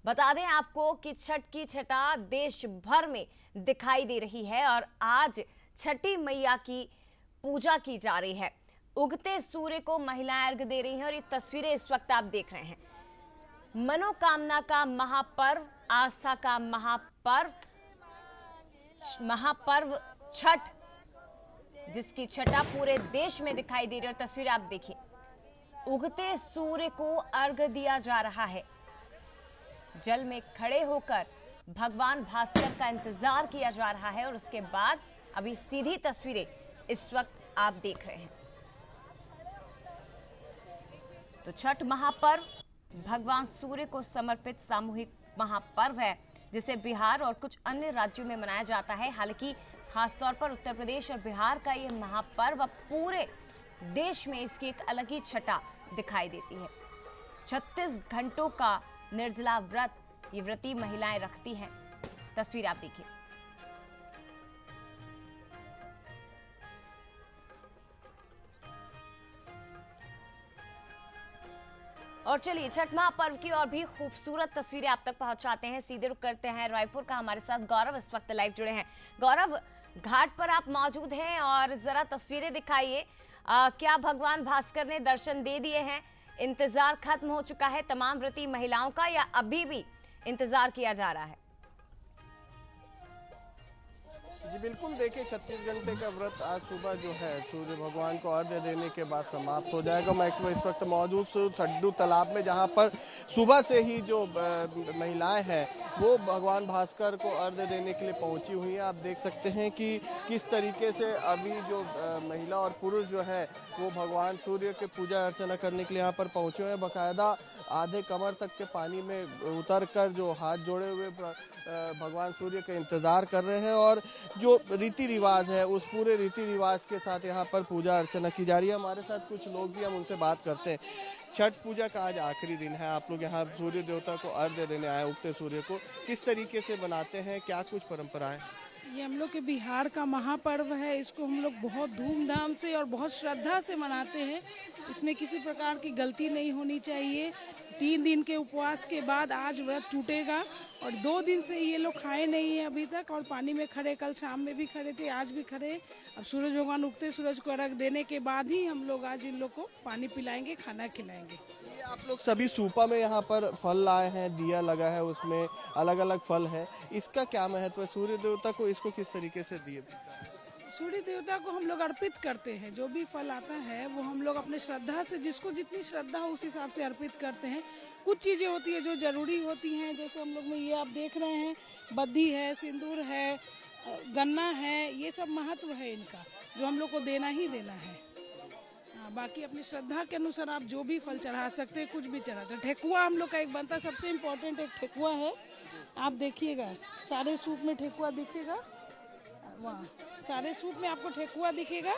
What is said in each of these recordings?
बता दें आपको कि छठ की छटा देश भर में दिखाई दे रही है और आज छठी मैया की पूजा की जा रही है। उगते सूर्य को महिलाएं अर्घ दे रही हैं और ये तस्वीरें इस वक्त आप देख रहे हैं। मनोकामना का महापर्व, आस्था का महापर्व छठ, जिसकी छटा पूरे देश में दिखाई दे रही है। और तस्वीर आप देखिए, उगते सूर्य को अर्घ दिया जा रहा है। जल में खड़े होकर भगवान भास्कर का इंतजार किया जा रहा है और उसके बाद अभी सीधी तस्वीरें इस वक्त आप देख रहे हैं। तो छठ महापर्व भगवान सूर्य को समर्पित सामूहिक महापर्व है, जिसे बिहार और कुछ अन्य राज्यों में मनाया जाता है। हालांकि खासतौर पर उत्तर प्रदेश और बिहार का यह महापर्व अब पूरे देश में इसकी एक अलग ही छटा दिखाई देती है। 36 घंटों का निर्जला व्रत ये व्रती महिलाएं रखती हैं। तस्वीर आप देखिए। और चलिए छठ महापर्व की और भी खूबसूरत तस्वीरें आप तक पहुंचाते हैं। सीधे रुक करते हैं रायपुर का। हमारे साथ गौरव इस वक्त लाइव जुड़े हैं। गौरव, घाट पर आप मौजूद हैं और जरा तस्वीरें दिखाइए। क्या भगवान भास्कर ने दर्शन दे दिए हैं? इंतजार खत्म हो चुका है तमाम व्रती महिलाओं का, या अभी भी इंतजार किया जा रहा है? जी बिल्कुल, देखिए 36 घंटे का व्रत आज सुबह जो है सूर्य भगवान को अर्घ्य देने के बाद समाप्त हो जाएगा। मैं इस वक्त मौजूद सड्डू तालाब में, जहां पर सुबह से ही जो महिलाएं हैं वो भगवान भास्कर को अर्घ्य देने के लिए पहुंची हुई हैं। आप देख सकते हैं कि किस तरीके से अभी जो महिला और पुरुष जो है वो भगवान सूर्य के पूजा अर्चना करने के लिए यहाँ पर पहुंचे हुए हैं। बाकायदा आधे कमर तक के पानी में उतर कर जो हाथ जोड़े हुए भगवान सूर्य का इंतजार कर रहे हैं और जो रीति रिवाज है उस पूरे रीति रिवाज के साथ यहाँ पर पूजा अर्चना की जा रही है। हमारे साथ कुछ लोग भी, हम उनसे बात करते हैं। छठ पूजा का आज आखिरी दिन है, आप लोग यहाँ सूर्य देवता को अर्घ्य देने आए, उगते सूर्य को किस तरीके से बनाते हैं, क्या कुछ परंपराएं? ये हम लोग के बिहार का महापर्व है। इसको हम लोग बहुत धूमधाम से और बहुत श्रद्धा से मनाते हैं। इसमें किसी प्रकार की गलती नहीं होनी चाहिए। 3 दिन के उपवास के बाद आज व्रत टूटेगा और 2 दिन से ये लोग खाए नहीं है अभी तक और पानी में खड़े, कल शाम में भी खड़े थे, आज भी खड़े। अब सूरज भगवान उगते सूरज को अर्घ देने के बाद ही हम लोग आज इन लोग को पानी पिलाएंगे, खाना खिलाएंगे। आप लोग सभी सूपा में यहाँ पर फल लाए हैं, दिया लगा है, उसमें अलग अलग फल है, इसका क्या महत्व है? सूर्य देवता को इसको किस तरीके से दिए? सूर्य देवता को हम लोग अर्पित करते हैं। जो भी फल आता है वो हम लोग अपने श्रद्धा से, जिसको जितनी श्रद्धा हो उस हिसाब से अर्पित करते हैं। कुछ चीजें होती है जो जरूरी होती हैं, जैसे हम लोग में ये आप देख रहे हैं, बद्धी है, सिंदूर है, गन्ना है, ये सब महत्व है इनका, जो हम लोग को देना ही देना है। बाकी अपनी श्रद्धा के अनुसार आप जो भी फल चढ़ा सकते हैं, कुछ भी चढ़ाते हैं। ठेकुआ हम लोग का एक बनता, सबसे इम्पोर्टेंट एक ठेकुआ है। आप देखिएगा सारे सूप में ठेकुआ दिखेगा, वाह, सारे सूप में आपको ठेकुआ दिखेगा।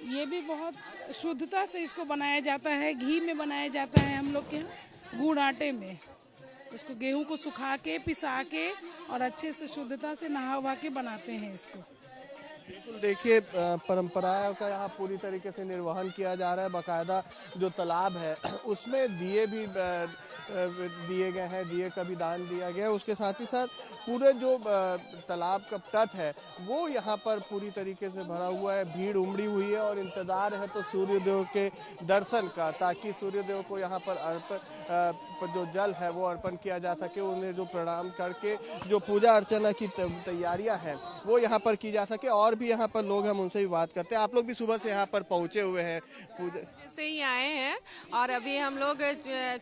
ये भी बहुत शुद्धता से इसको बनाया जाता है, घी में बनाया जाता है हम लोग के यहाँ, गुड़ आटे में। इसको गेहूं को सुखा के, पिसा के और अच्छे से शुद्धता से नहा वहा के बनाते हैं इसको। बिल्कुल, देखिए परंपराओं का यहाँ पूरी तरीके से निर्वहन किया जा रहा है। बाकायदा जो तालाब है उसमें दिए भी दिए गए हैं, दिए का भी दान दिया गया है। उसके साथ ही साथ पूरे जो तालाब का तट है वो यहाँ पर पूरी तरीके से भरा हुआ है, भीड़ उमड़ी हुई है और इंतजार है तो सूर्यदेव के दर्शन का, ताकि सूर्यदेव को यहाँ पर जो जल है वो अर्पण किया जा सके, उन्हें जो प्रणाम करके जो पूजा अर्चना की तैयारियां हैं वो यहाँ पर की जा सके। और भी यहाँ पर लोग, हम उनसे भी बात करते हैं। आप लोग भी सुबह से यहाँ पर पहुंचे हुए हैं, पूजा से ही आए हैं और अभी हम लोग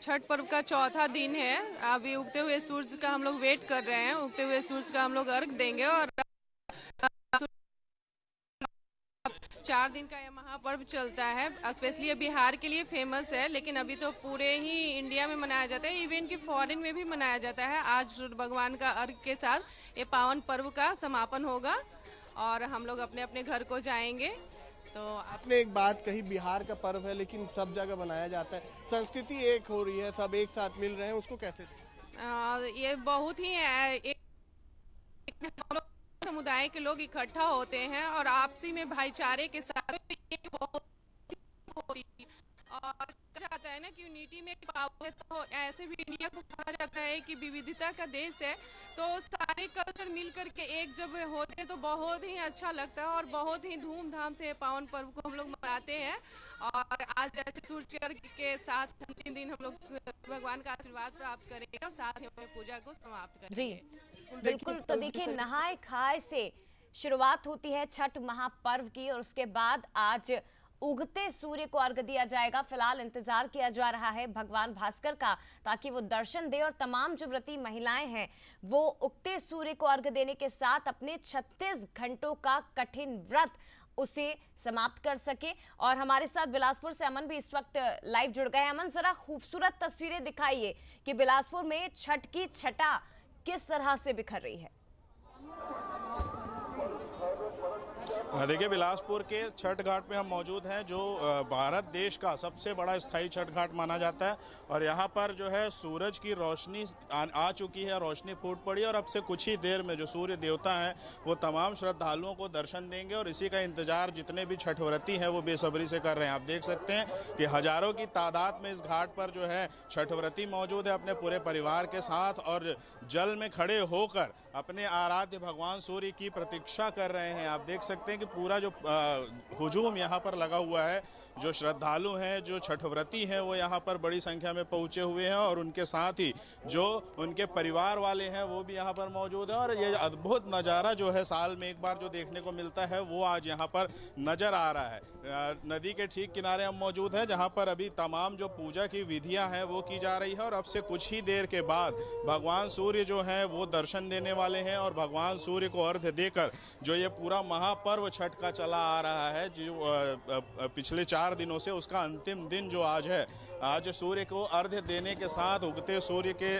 छठ पर्व का चौथा दिन है। अभी उगते हुए सूरज का हम लोग वेट कर रहे हैं, उगते हुए सूरज का हम लोग अर्घ देंगे और 4 दिन का यह महापर्व चलता है। स्पेशली बिहार के लिए फेमस है, लेकिन अभी तो पूरे ही इंडिया में मनाया जाता है, इवन कि फॉरेन में भी मनाया जाता है। आज भगवान का अर्घ के साथ ये पावन पर्व का समापन होगा और हम लोग अपने अपने घर को जाएंगे। तो आपने एक बात कही, बिहार का पर्व है लेकिन सब जगह बनाया जाता है, संस्कृति एक हो रही है, सब एक साथ मिल रहे हैं, उसको कैसे? ये बहुत ही हम लोग समुदाय के लोग इकट्ठा होते हैं और आपसी में भाईचारे के साथ ये बहुत होती है और जाता है ना कि यूनिटी में पावर है, तो ऐसे भी इंडिया को कहा जाता है कि विविधता का देश है। तो सारे कल्चर मिल करके एक जब होते हैं तो बहुत ही अच्छा लगता है और बहुत ही धूमधाम से पावन पर्व को हम लोग मनाते हैं। और आज जैसे सूर्य अर्घ के साथ 3 दिन हम लोग भगवान का आशीर्वाद प्राप्त करेंगे और साथ ही अपने पूजा को समाप्त करेंगे। जी बिल्कुल। तो देखिए, नहाय खाए से शुरुआत होती है छठ महापर्व की और उसके बाद आज उगते सूर्य को अर्घ दिया जाएगा। फिलहाल इंतजार किया जा रहा है भगवान भास्कर का, ताकि वो दर्शन दे और तमाम जो व्रती महिलाएं हैं वो उगते सूर्य को अर्घ देने के साथ अपने 36 घंटों का कठिन व्रत उसे समाप्त कर सके। और हमारे साथ बिलासपुर से अमन भी इस वक्त लाइव जुड़ गए हैं। अमन, जरा खूबसूरत तस्वीरें दिखाइए कि बिलासपुर में छठ की छटा किस तरह से बिखर रही है। देखिए, बिलासपुर के छठ घाट में हम मौजूद हैं, जो भारत देश का सबसे बड़ा स्थायी छठ घाट माना जाता है। और यहाँ पर जो है सूरज की रोशनी आ चुकी है, रोशनी फूट पड़ी और अब से कुछ ही देर में जो सूर्य देवता हैं वो तमाम श्रद्धालुओं को दर्शन देंगे और इसी का इंतजार जितने भी छठ व्रती हैं वो बेसब्री से कर रहे हैं। आप देख सकते हैं कि हजारों की तादाद में इस घाट पर जो है छठ व्रती मौजूद है अपने पूरे परिवार के साथ, और जल में खड़े होकर अपने आराध्य भगवान सूर्य की प्रतीक्षा कर रहे हैं। आप देख सकते हैं कि पूरा जो हुजूम यहाँ पर लगा हुआ है, जो श्रद्धालु हैं, जो छठ व्रती हैं वो यहाँ पर बड़ी संख्या में पहुँचे हुए हैं और उनके साथ ही जो उनके परिवार वाले हैं वो भी यहाँ पर मौजूद है। और ये अद्भुत नज़ारा जो है साल में एक बार जो देखने को मिलता है वो आज यहाँ पर नज़र आ रहा है। नदी के ठीक किनारे हम मौजूद हैं, जहाँ पर अभी तमाम जो पूजा की विधियाँ हैं वो की जा रही है और अब से कुछ ही देर के बाद भगवान सूर्य जो हैं वो दर्शन देने वाले हैं और भगवान सूर्य को अर्घ्य देकर जो ये पूरा महापर्व छठ का चला आ रहा है, जो पिछले 4 दिनों से, उसका अंतिम दिन जो आज है, आज सूर्य को अर्घ्य देने के साथ उगते सूर्य के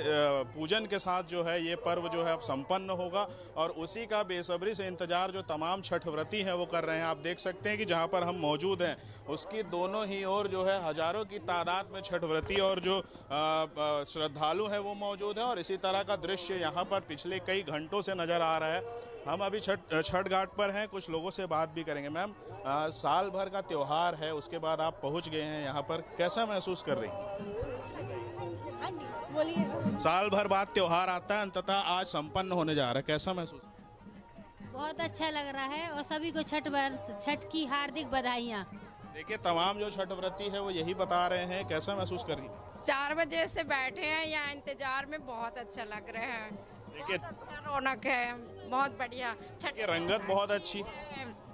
पूजन के साथ जो है ये पर्व जो है अब संपन्न होगा। और उसी का बेसब्री से इंतजार जो तमाम छठ व्रती हैं वो कर रहे हैं। आप देख सकते हैं कि जहाँ पर हम मौजूद हैं उसकी दोनों ही ओर जो है हजारों की तादाद में छठ व्रती और जो श्रद्धालु हैं वो मौजूद है। और इसी तरह का दृश्य यहाँ पर पिछले कई घंटों से नजर आ रहा है। हम अभी छठ घाट पर हैं, कुछ लोगों से बात भी करेंगे। मैम, साल भर का त्योहार है, उसके बाद आप पहुंच गए हैं यहाँ पर, कैसा महसूस कर रही हैं? बोलिए। साल भर बाद त्योहार आता है, अंततः आज संपन्न होने जा रहा है, कैसा महसूस? बहुत अच्छा लग रहा है और सभी को छठ की हार्दिक बधाइयाँ। देखिए, तमाम जो छठ व्रती है वो यही बता रहे हैं, कैसा महसूस कर रही है? 4 बजे से बैठे हैं यहाँ इंतजार में, बहुत अच्छा लग रहा है। देखिए, बहुत अच्छा रौनक है, बहुत बढ़िया। छठ रंगत बहुत अच्छी।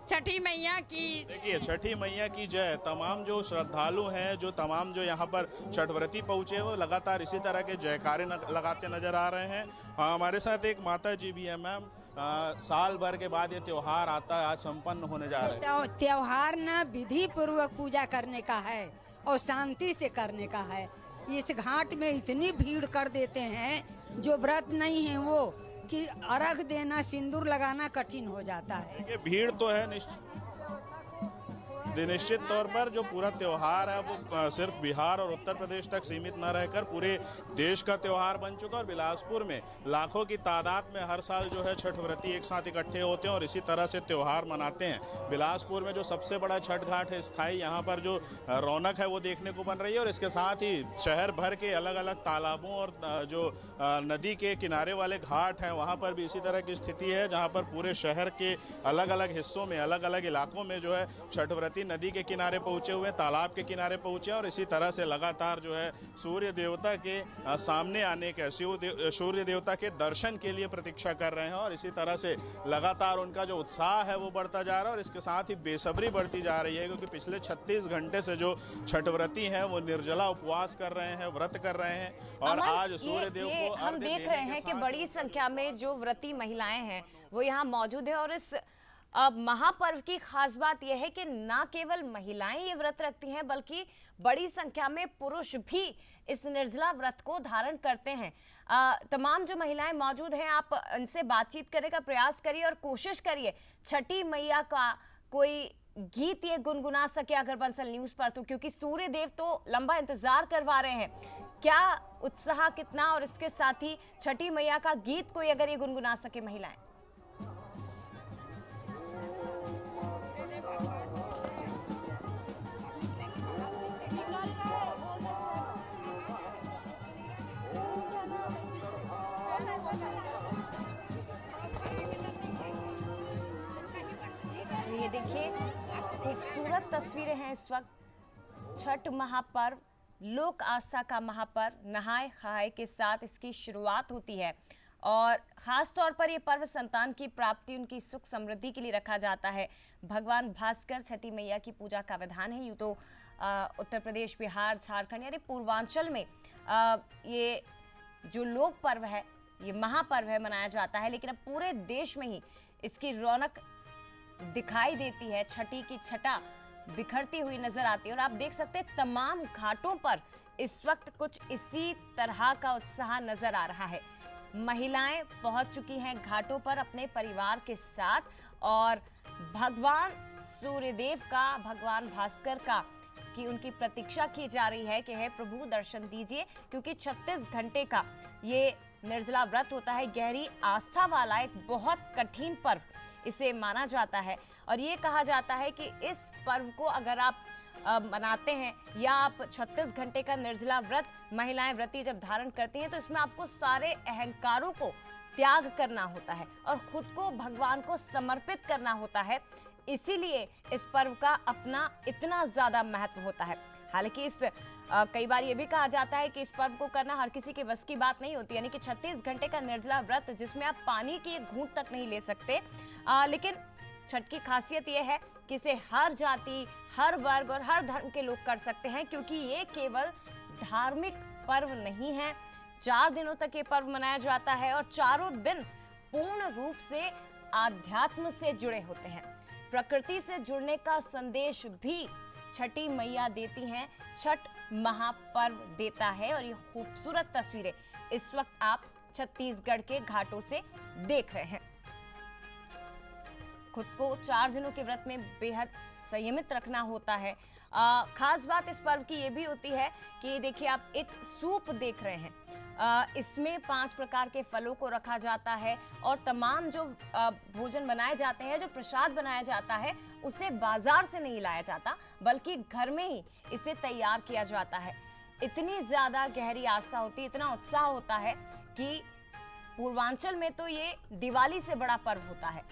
छठी मैया की देखिए, छठी मैया की जय। तमाम जो श्रद्धालु हैं, जो तमाम जो यहाँ पर छठ व्रती पहुँचे वो लगातार इसी तरह के जयकारे लगाते नजर आ रहे हैं। हमारे साथ एक माता जी भी है। मैम, साल भर के बाद ये त्योहार आता है, आज संपन्न होने जा रहा है। त्योहार न विधि पूर्वक पूजा करने का है और शांति से करने का है। इस घाट में इतनी भीड़ कर देते हैं जो व्रत नहीं है वो, कि अर्घ देना, सिंदूर लगाना कठिन हो जाता है। भीड़ तो है निश्चित तौर पर। जो पूरा त्योहार है वो सिर्फ बिहार और उत्तर प्रदेश तक सीमित न रहकर पूरे देश का त्योहार बन चुका। और बिलासपुर में लाखों की तादाद में हर साल जो है छठ व्रती एक साथ इकट्ठे होते हैं और इसी तरह से त्योहार मनाते हैं। बिलासपुर में जो सबसे बड़ा छठ घाट है स्थायी, यहाँ पर जो रौनक है वो देखने को बन रही है। और इसके साथ ही शहर भर के अलग अलग तालाबों और जो नदी के किनारे वाले घाट हैं वहाँ पर भी इसी तरह की स्थिति है, जहाँ पर पूरे शहर के अलग अलग हिस्सों में, अलग अलग इलाकों में जो है छठ व्रती नदी के किनारे पहुंचे हुए, तालाब के किनारे पहुंचे और इसी तरह से लगातार जो है सूर्य देवता के सामने आने के, सूर्य देवता के दर्शन के लिए प्रतीक्षा कर रहे हैं। और इसी तरह से लगातार उनका जो उत्साह है वो बढ़ता जा रहा है और इसके साथ ही बेसब्री बढ़ती जा रही है, क्योंकि पिछले 36 घंटे से जो छठ व्रती हैं वो निर्जला उपवास कर रहे हैं, व्रत कर रहे हैं। और आज सूर्य देव को हम देख रहे हैं कि बड़ी संख्या में जो व्रती महिलाएं हैं वो यहाँ मौजूद है। और इस महापर्व की खास बात यह है कि ना केवल महिलाएं ये व्रत रखती हैं बल्कि बड़ी संख्या में पुरुष भी इस निर्जला व्रत को धारण करते हैं। तमाम जो महिलाएं मौजूद हैं, आप इनसे बातचीत करने का प्रयास करिए और कोशिश करिए छठी मैया का कोई गीत ये गुनगुना सके अगर बंसल न्यूज पर, तो क्योंकि सूर्य देव तो लंबा इंतजार करवा रहे हैं। क्या उत्साह कितना, और इसके साथ ही छठी मैया का गीत कोई अगर ये गुनगुना सके महिलाएं। तो ये देखिए खूबसूरत तस्वीरें हैं इस वक्त। छठ महापर्व लोक आस्था का महापर्व नहाय खाए के साथ इसकी शुरुआत होती है और ख़ास तौर पर ये पर्व संतान की प्राप्ति उनकी सुख समृद्धि के लिए रखा जाता है। भगवान भास्कर छठी मैया की पूजा का विधान है। यूँ तो उत्तर प्रदेश, बिहार, झारखंड यानी पूर्वांचल में ये जो लोक पर्व है, ये महापर्व है, मनाया जाता है, लेकिन अब पूरे देश में ही इसकी रौनक दिखाई देती है। छठी की छटा बिखरती हुई नजर आती है और आप देख सकते हैं तमाम घाटों पर इस वक्त कुछ इसी तरह का उत्साह नजर आ रहा है। महिलाएं पहुंच चुकी हैं घाटों पर अपने परिवार के साथ और भगवान सूर्यदेव का, भगवान भास्कर का कि उनकी प्रतीक्षा की जा रही है कि हे प्रभु दर्शन दीजिए, क्योंकि 36 घंटे का ये निर्जला व्रत होता है। गहरी आस्था वाला एक बहुत कठिन पर्व इसे माना जाता है और ये कहा जाता है कि इस पर्व को अगर आप मनाते हैं या आप 36 घंटे का निर्जला व्रत महिलाएं व्रती जब धारण करती हैं तो इसमें आपको सारे अहंकारों को त्याग करना होता है और खुद को भगवान को समर्पित करना होता है। इसीलिए इस पर्व का अपना इतना ज्यादा महत्व होता है। हालांकि इस कई बार ये भी कहा जाता है कि इस पर्व को करना हर किसी के बस की बात नहीं होती, यानी कि 36 घंटे का निर्जला व्रत जिसमें आप पानी की एक घूंट तक नहीं ले सकते। लेकिन छठ की खासियत यह है कि इसे हर जाति, हर वर्ग और हर धर्म के लोग कर सकते हैं, क्योंकि ये केवल धार्मिक पर्व नहीं है। 4 दिनों तक ये पर्व मनाया जाता है और चारों दिन पूर्ण रूप से आध्यात्म से जुड़े होते हैं। प्रकृति से जुड़ने का संदेश भी छठी मैया देती हैं, छठ महापर्व देता है। और ये खूबसूरत तस्वीरें इस वक्त आप छत्तीसगढ़ के घाटों से देख रहे हैं। खुद को 4 दिनों के व्रत में बेहद संयमित रखना होता है। खास बात इस पर्व की ये भी होती है कि देखिए आप एक सूप देख रहे हैं, इसमें 5 प्रकार के फलों को रखा जाता है और तमाम जो भोजन बनाए जाते हैं, जो प्रसाद बनाया जाता है, उसे बाजार से नहीं लाया जाता बल्कि घर में ही इसे तैयार किया जाता है। इतनी ज्यादा गहरी आस्था होती है, इतना उत्साह होता है कि पूर्वांचल में तो ये दिवाली से बड़ा पर्व होता है।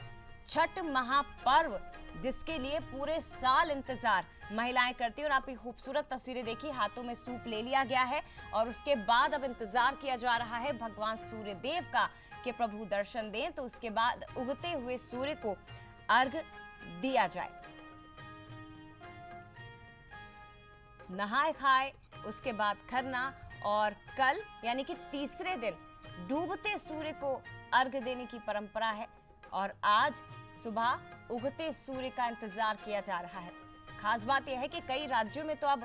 छठ महापर्व जिसके लिए पूरे साल इंतजार महिलाएं करती हैं और आप ये खूबसूरत तस्वीरें देखिए, हाथों में सूप ले लिया गया है और उसके बाद अब इंतजार किया जा रहा है भगवान सूर्यदेव का कि प्रभु दर्शन दें, तो उसके बाद उगते हुए सूर्य को अर्घ दिया जाए। नहाए खाए उसके बाद खरना और कल यानी कि तीसरे दिन डूबते सूर्य को अर्घ देने की परंपरा है और आज सुबह उगते सूर्य का इंतजार किया जा रहा है। खास बात यह है कि कई राज्यों में तो अब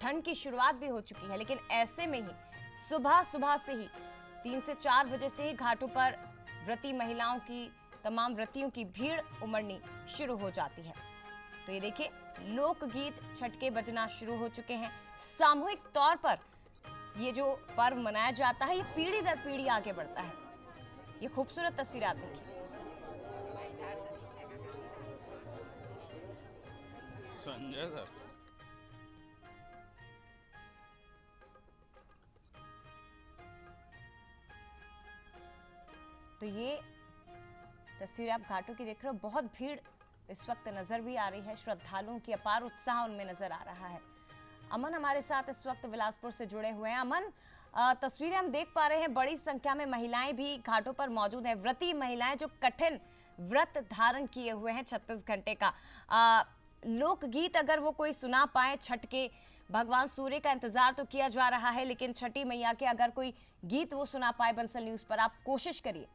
ठंड की शुरुआत भी हो चुकी है, लेकिन ऐसे में ही सुबह से ही 3 से 4 बजे से ही घाटों पर व्रती महिलाओं की, तमाम व्रतियों की भीड़ उमड़नी शुरू हो जाती है। तो ये देखिए लोकगीत छठ के बजना शुरू हो चुके हैं। सामूहिक तौर पर ये जो पर्व मनाया जाता है, ये पीढ़ी दर पीढ़ी आगे बढ़ता है। ये खूबसूरत तस्वीर आप देखिए। संजय सर, तो ये तस्वीर आप घाटों की देख रहे हो। बहुत भीड़ इस वक्त नजर भी आ रही है, श्रद्धालुओं की अपार उत्साह उनमें नजर आ रहा है। अमन हमारे साथ इस वक्त बिलासपुर से जुड़े हुए हैं। अमन, तस्वीरें हम देख पा रहे हैं, बड़ी संख्या में महिलाएं भी घाटों पर मौजूद हैं, व्रती महिलाएं जो कठिन व्रत धारण किए हुए हैं 36 घंटे का। लोकगीत अगर वो कोई सुना पाए, छठ के भगवान सूर्य का इंतजार तो किया जा रहा है, लेकिन छठी मैया के अगर कोई गीत वो सुना पाए बंसल न्यूज पर, आप कोशिश करिए।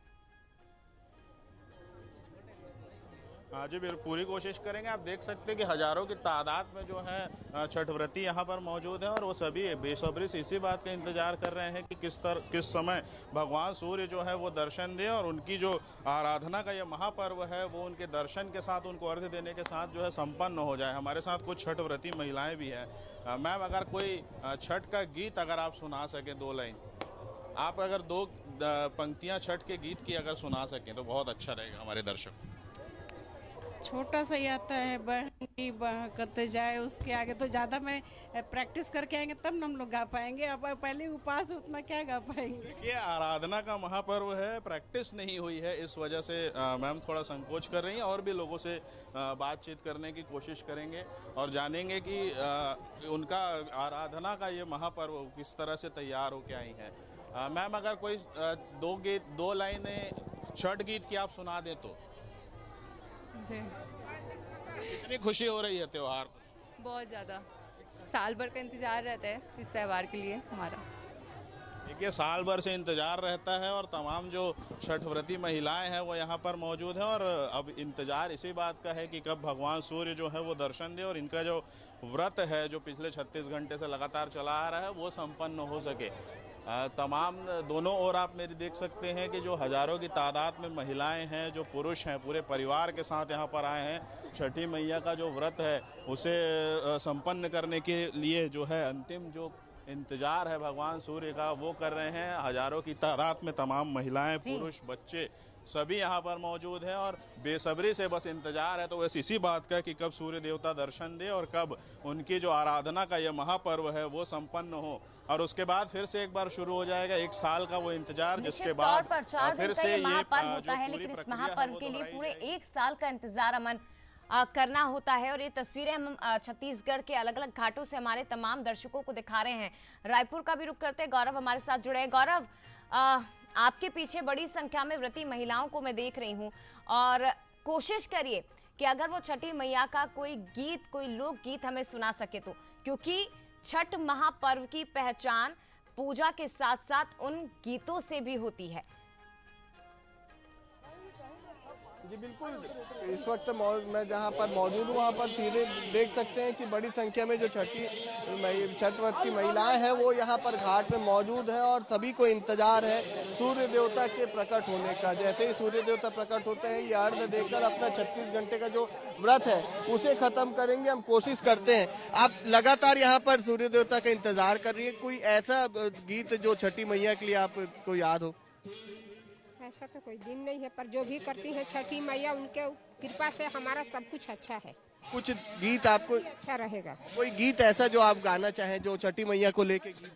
हाँ जी, पूरी कोशिश करेंगे। आप देख सकते हैं कि हजारों की तादाद में जो है छठ व्रती यहाँ पर मौजूद हैं और वो सभी बेसब्री से इसी बात का इंतजार कर रहे हैं कि किस समय भगवान सूर्य जो है वो दर्शन दें और उनकी जो आराधना का ये महापर्व है वो उनके दर्शन के साथ, उनको अर्घ्य देने के साथ जो है संपन्न हो जाए। हमारे साथ कुछ छठ व्रती महिलाएं भी हैं। मैम, अगर कोई छठ का गीत अगर आप सुना सकें, 2 लाइन, आप अगर 2 पंक्तियाँ छठ के गीत की अगर सुना सकें तो बहुत अच्छा रहेगा हमारे दर्शक। छोटा सा ही आता है, बहन की करते जाए, उसके आगे तो ज्यादा में प्रैक्टिस करके आएंगे तब न हम लोग गा पाएंगे। अब पहले उपास उतना क्या गा पाएंगे। ये आराधना का महापर्व है, प्रैक्टिस नहीं हुई है, इस वजह से मैम थोड़ा संकोच कर रही हैं। और भी लोगों से बातचीत करने की कोशिश करेंगे और जानेंगे कि उनका आराधना का ये महापर्व किस तरह से तैयार होके आई है। मैम, अगर कोई दो लाइनें छठ गीत की आप सुना दें तो कितनी खुशी हो रही है त्योहार को? बहुत ज़्यादा, साल भर का इंतजार रहता है इस त्यौहार के लिए हमारा। देखिए, साल भर से इंतजार रहता है और तमाम जो छठव्रती महिलाएं हैं वो यहाँ पर मौजूद हैं और अब इंतजार इसी बात का है कि कब भगवान सूर्य जो है वो दर्शन दे और इनका जो व्रत है जो पिछले 36 घंटे से लगातार चला आ रहा है वो संपन्न हो सके। तमाम दोनों ओर आप मेरी देख सकते हैं कि जो हजारों की तादाद में महिलाएं हैं, जो पुरुष हैं, पूरे परिवार के साथ यहाँ पर आए हैं। छठी मैया का जो व्रत है उसे संपन्न करने के लिए जो है अंतिम जो इंतजार है भगवान सूर्य का वो कर रहे हैं। हजारों की तादाद में तमाम महिलाएं, पुरुष, बच्चे सभी यहाँ पर मौजूद हैं और बेसब्री से बस इंतजार है तो बस इसी बात का कि कब सूर्य देवता दर्शन दे और कब उनकी जो आराधना का ये महापर्व है वो संपन्न हो। और उसके बाद फिर से एक बार शुरू हो जाएगा 1 साल का वो इंतजार, जिसके बाद फिर से ये महापर्व होता है। लेकिन इस महापर्व के लिए पूरे 1 साल का इंतजार अमन करना होता है। और ये तस्वीरें हम छत्तीसगढ़ के अलग अलग घाटों से हमारे तमाम दर्शकों को दिखा रहे हैं। रायपुर का भी रुख करते हैं, गौरव हमारे साथ जुड़े हैं। गौरव, आपके पीछे बड़ी संख्या में व्रती महिलाओं को मैं देख रही हूँ और कोशिश करिए कि अगर वो छठी मैया का कोई गीत, कोई लोकगीत हमें सुना सके तो, क्योंकि छठ महापर्व की पहचान पूजा के साथ साथ उन गीतों से भी होती है। जी बिल्कुल, इस वक्त मैं जहां पर मौजूद हूं वहां पर सीधे देख सकते हैं कि बड़ी संख्या में जो छठ व्रत की महिलाएं हैं वो यहां पर घाट में मौजूद है और सभी को इंतजार है सूर्य देवता के प्रकट होने का। जैसे ही सूर्य देवता प्रकट होते हैं ये अर्घ देकर अपना 36 घंटे का जो व्रत है उसे खत्म करेंगे। हम कोशिश करते हैं, आप लगातार यहाँ पर सूर्य देवता का इंतजार कर रही है, कोई ऐसा गीत जो छठी मैया के लिए आपको याद हो? ऐसा तो कोई दिन नहीं है, पर जो भी करती है छठी मैया उनके कृपा से हमारा सब कुछ अच्छा है। कुछ गीत आपको अच्छा रहेगा? कोई गीत ऐसा जो आप गाना चाहें जो छठी मैया को लेके गीत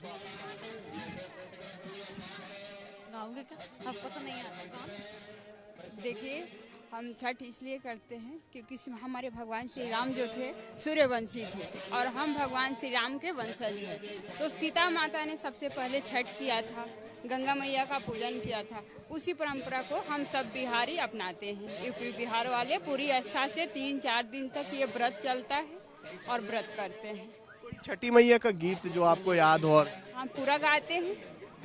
गाओगे क्या? आपको तो नहीं आता। देखिए, हम छठ इसलिए करते हैं क्योंकि हमारे भगवान श्री राम जो थे सूर्यवंशी थे और हम भगवान श्री राम के वंशज हैं। तो सीता माता ने सबसे पहले छठ किया था, गंगा मैया का पूजन किया था। उसी परंपरा को हम सब बिहारी अपनाते हैं। यूपी बिहार वाले पूरी आस्था से 3-4 दिन तक ये व्रत चलता है और व्रत करते हैं। कोई छठी मैया का गीत जो आपको याद हो? हम पूरा गाते हैं।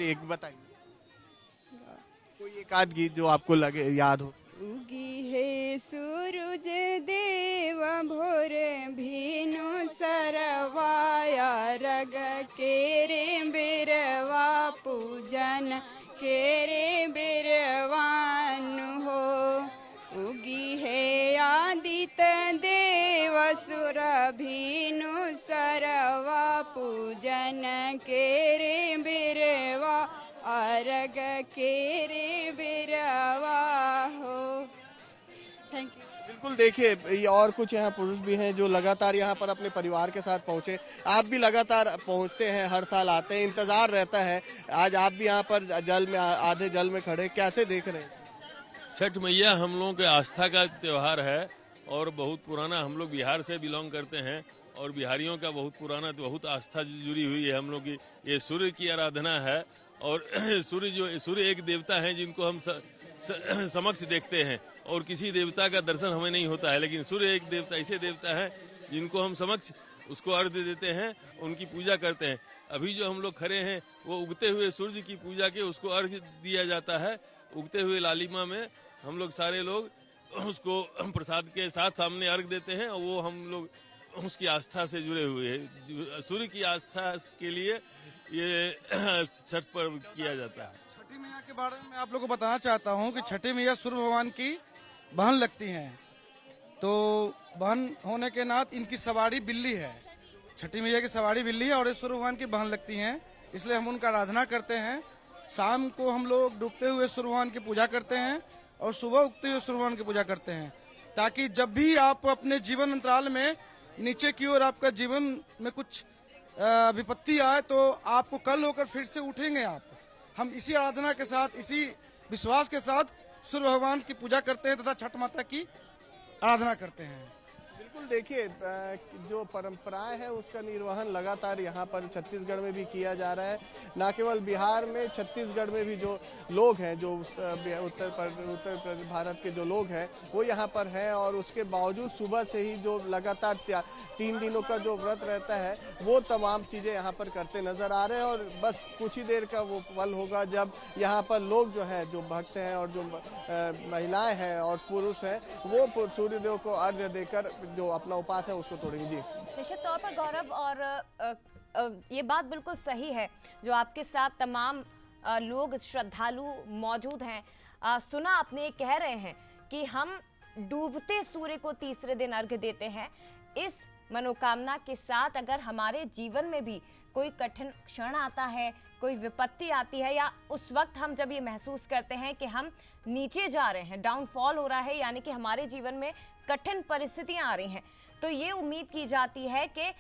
एक बताइए, कोई एक आध गीत जो आपको लगे याद हो। उगी है सूरज देव भोर भीनु सरवाया रग केरे बिरवा पूजन केरे बिरवान हो। उगी है आदित्य देव सुर भीनु सरवा पूजन केरे बिरवा अर्घ केरे बिरवा हो। Thank you. बिल्कुल, देखिए और कुछ यहाँ पुरुष भी हैं जो लगातार यहाँ पर अपने परिवार के साथ पहुँचे। आप भी लगातार पहुँचते हैं, हर साल आते हैं, इंतजार रहता है। आज आप भी यहाँ पर जल में आधे जल में खड़े, कैसे देख रहे हैं? छठ मैया हम लोगों के आस्था का त्योहार है और बहुत पुराना। हम लोग बिहार से बिलोंग करते हैं और बिहारियों का बहुत पुराना बहुत आस्था जुड़ी हुई है हम लोग की। ये सूर्य की आराधना है और सूर्य एक देवता है जिनको हम समक्ष देखते हैं और किसी देवता का दर्शन हमें नहीं होता है, लेकिन सूर्य एक देवता ऐसे देवता है जिनको हम समक्ष उसको अर्घ्य देते हैं, उनकी पूजा करते हैं। अभी जो हम लोग खड़े हैं वो उगते हुए सूर्य की पूजा के उसको अर्घ्य दिया जाता है। उगते हुए लालिमा में हम लोग सारे लोग उसको प्रसाद के साथ सामने अर्घ्य देते हैं और वो हम लोग उसकी आस्था से जुड़े हुए हैं। सूर्य की आस्था के लिए ये छठ पर्व किया जाता है। छठी मैया के बारे में आप लोगों को बताना चाहता हूँ कि छठी मैया सूर्य भगवान की बहन लगती हैं, तो बहन होने के नाते इनकी सवारी बिल्ली है। छठी मैया की सवारी बिल्ली है और ये सूर्य भगवान की बहन लगती हैं, इसलिए हम उनका आराधना करते हैं। शाम को हम लोग डूबते हुए सूर्य भगवान की पूजा करते हैं और सुबह उगते हुए सूर्य भगवान की पूजा करते हैं। ताकि जब भी आप अपने जीवन अंतराल में नीचे की ओर आपका जीवन में कुछ विपत्ति आए तो आपको कल होकर फिर से उठेंगे आप। हम इसी आराधना के साथ, इसी विश्वास के साथ सूर्य भगवान की पूजा करते हैं तथा छठ माता की आराधना करते हैं। बिल्कुल, देखिए जो परंपराएं है उसका निर्वहन लगातार यहाँ पर छत्तीसगढ़ में भी किया जा रहा है। न केवल बिहार में, छत्तीसगढ़ में भी जो लोग हैं, जो उत्तर भारत के जो लोग हैं वो यहाँ पर हैं, और उसके बावजूद सुबह से ही जो लगातार 3 दिनों का जो व्रत रहता है वो तमाम चीज़ें यहाँ पर करते नजर आ रहे हैं। और बस कुछ ही देर का वो पल होगा जब यहाँ पर लोग जो है, जो भक्त हैं और जो महिलाएं हैं और पुरुष हैं, वो सूर्यदेव को अर्घ्य देकर जो अपना उपास है उसको तोड़ेंगे। जी निश्चित तौर पर गौरव, और ये बात बिल्कुल सही है जो आपके साथ तमाम लोग श्रद्धालु मौजूद हैं। सुना आपने, कह रहे हैं कि हम डूबते सूर्य को तीसरे दिन अर्घ्य देते हैं इस मनोकामना के साथ, अगर हमारे जीवन में भी कोई कठिन क्षण आता है, कोई विपत्ति आती है, या उस वक्त हम जब ये महसूस करते हैं कि हम नीचे जा रहे हैं, डाउनफॉल हो रहा है, यानी कि हमारे जीवन में कठिन परिस्थितियां आ रही हैं, तो ये उम्मीद की जाती है कि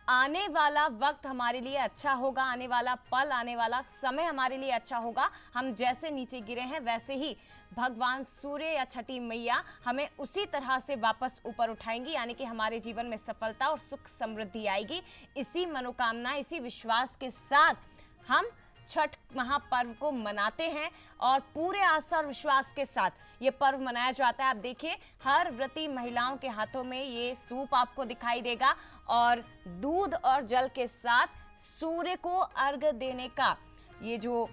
आने वाला वक्त हमारे लिए अच्छा होगा, आने वाला पल, आने वाला समय हमारे लिए अच्छा होगा। हम जैसे नीचे गिरे हैं वैसे ही भगवान सूर्य या छठी मैया हमें उसी तरह से वापस ऊपर उठाएंगी, यानी कि हमारे जीवन में सफलता और सुख समृद्धि आएगी। इसी मनोकामना, इसी विश्वास के साथ हम छठ महापर्व को मनाते हैं और पूरे आस्था और विश्वास के साथ ये पर्व मनाया जाता है। आप देखिए, हर व्रती महिलाओं के हाथों में ये सूप आपको दिखाई देगा, और दूध और जल के साथ सूर्य को अर्घ्य देने का ये जो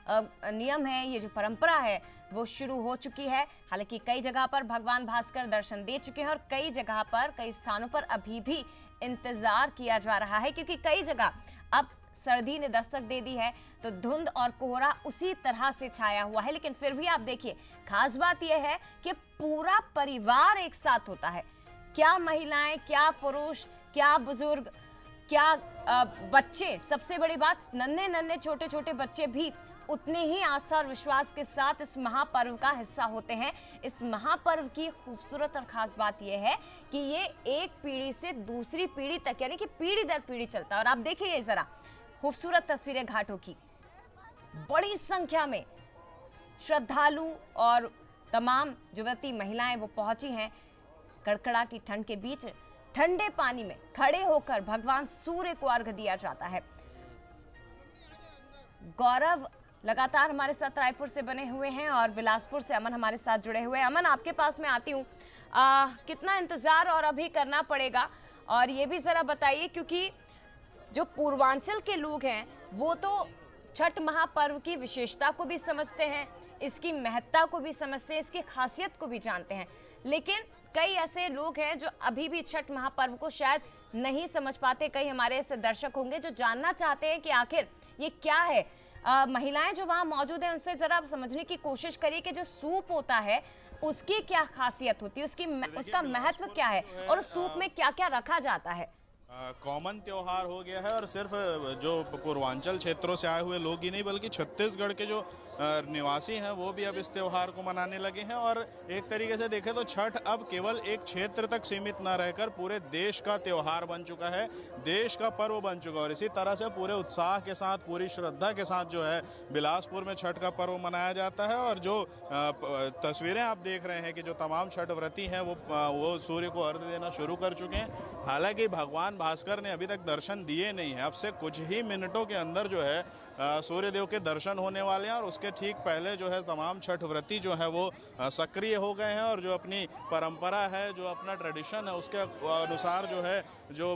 नियम है, ये जो परंपरा है, वो शुरू हो चुकी है। हालांकि कई जगह पर भगवान भास्कर दर्शन दे चुके हैं और कई जगह पर, कई स्थानों पर अभी भी इंतजार किया जा रहा है, क्योंकि कई जगह अब सर्दी ने दस्तक दे दी है, तो धुंध और कोहरा उसी तरह से छाया हुआ है। लेकिन फिर भी आप देखिए, खास बात यह है कि पूरा परिवार एक साथ होता है। क्या महिलाएं, क्या पुरुष, क्या बुजुर्ग, क्या बच्चे, सबसे बड़ी बात नन्हे नन्हे छोटे छोटे बच्चे भी उतने ही आस्था और विश्वास के साथ इस महापर्व का हिस्सा होते हैं। इस महापर्व की खूबसूरत और खास बात यह है कि ये एक पीढ़ी से दूसरी पीढ़ी तक, यानी कि पीढ़ी दर पीढ़ी चलता है। और आप देखिए जरा खूबसूरत तस्वीरें घाटों की, बड़ी संख्या में श्रद्धालु और तमाम युवती महिलाएं वो पहुंची हैं। कड़कड़ाती ठंड के बीच ठंडे पानी में खड़े होकर भगवान सूर्य को अर्घ्य दिया जाता है। गौरव लगातार हमारे साथ रायपुर से बने हुए हैं और बिलासपुर से अमन हमारे साथ जुड़े हुए हैं। अमन, आपके पास मैं आती हूँ, कितना इंतजार और अभी करना पड़ेगा, और ये भी जरा बताइए, क्योंकि जो पूर्वांचल के लोग हैं वो तो छठ महापर्व की विशेषता को भी समझते हैं, इसकी महत्ता को भी समझते हैं, इसकी खासियत को भी जानते हैं, लेकिन कई ऐसे लोग हैं जो अभी भी छठ महापर्व को शायद नहीं समझ पाते। कई हमारे ऐसे दर्शक होंगे जो जानना चाहते हैं कि आखिर ये क्या है। महिलाएं जो वहां मौजूद हैं उनसे जरा समझने की कोशिश करिए कि जो सूप होता है उसकी क्या खासियत होती है, उसका महत्व क्या है, और उस सूप में क्या क्या रखा जाता है। कॉमन त्योहार हो गया है, और सिर्फ जो पूर्वांचल क्षेत्रों से आए हुए लोग ही नहीं बल्कि छत्तीसगढ़ के जो निवासी हैं वो भी अब इस त्योहार को मनाने लगे हैं। और एक तरीके से देखें तो छठ अब केवल एक क्षेत्र तक सीमित न रहकर पूरे देश का त्योहार बन चुका है, देश का पर्व बन चुका है। और इसी तरह से पूरे उत्साह के साथ, पूरी श्रद्धा के साथ जो है बिलासपुर में छठ का पर्व मनाया जाता है। और जो तस्वीरें आप देख रहे हैं कि जो तमाम छठ व्रती हैं वो सूर्य को अर्घ्य देना शुरू कर चुके हैं। हालांकि भगवान भास्कर ने अभी तक दर्शन दिए नहीं है। अब से कुछ ही मिनटों के अंदर जो है सूर्यदेव के दर्शन होने वाले हैं, और उसके ठीक पहले जो है तमाम छठ व्रती जो है वो सक्रिय हो गए हैं, और जो अपनी परंपरा है, जो अपना ट्रेडिशन है, उसके अनुसार जो है, जो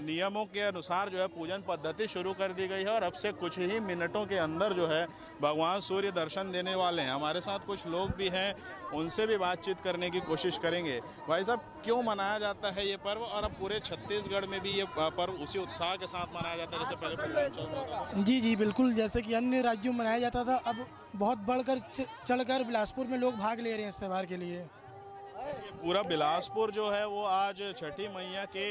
नियमों के अनुसार जो है पूजन पद्धति शुरू कर दी गई है। और अब से कुछ ही मिनटों के अंदर जो है भगवान सूर्य दर्शन देने वाले हैं। हमारे साथ कुछ लोग भी हैं, उनसे भी बातचीत करने की कोशिश करेंगे। भाई साहब, क्यों मनाया जाता है ये पर्व, और अब पूरे छत्तीसगढ़ में भी ये पर्व उसी उत्साह के साथ मनाया जाता है जैसे पहले पूर्वांचल में होता था? जी, बिल्कुल, जैसे कि अन्य राज्यों में मनाया जाता था, अब बहुत बढ़कर चढ़कर बिलासपुर में लोग भाग ले रहे हैं इस त्यौहार के लिए। पूरा बिलासपुर जो है वो आज छठी मैया के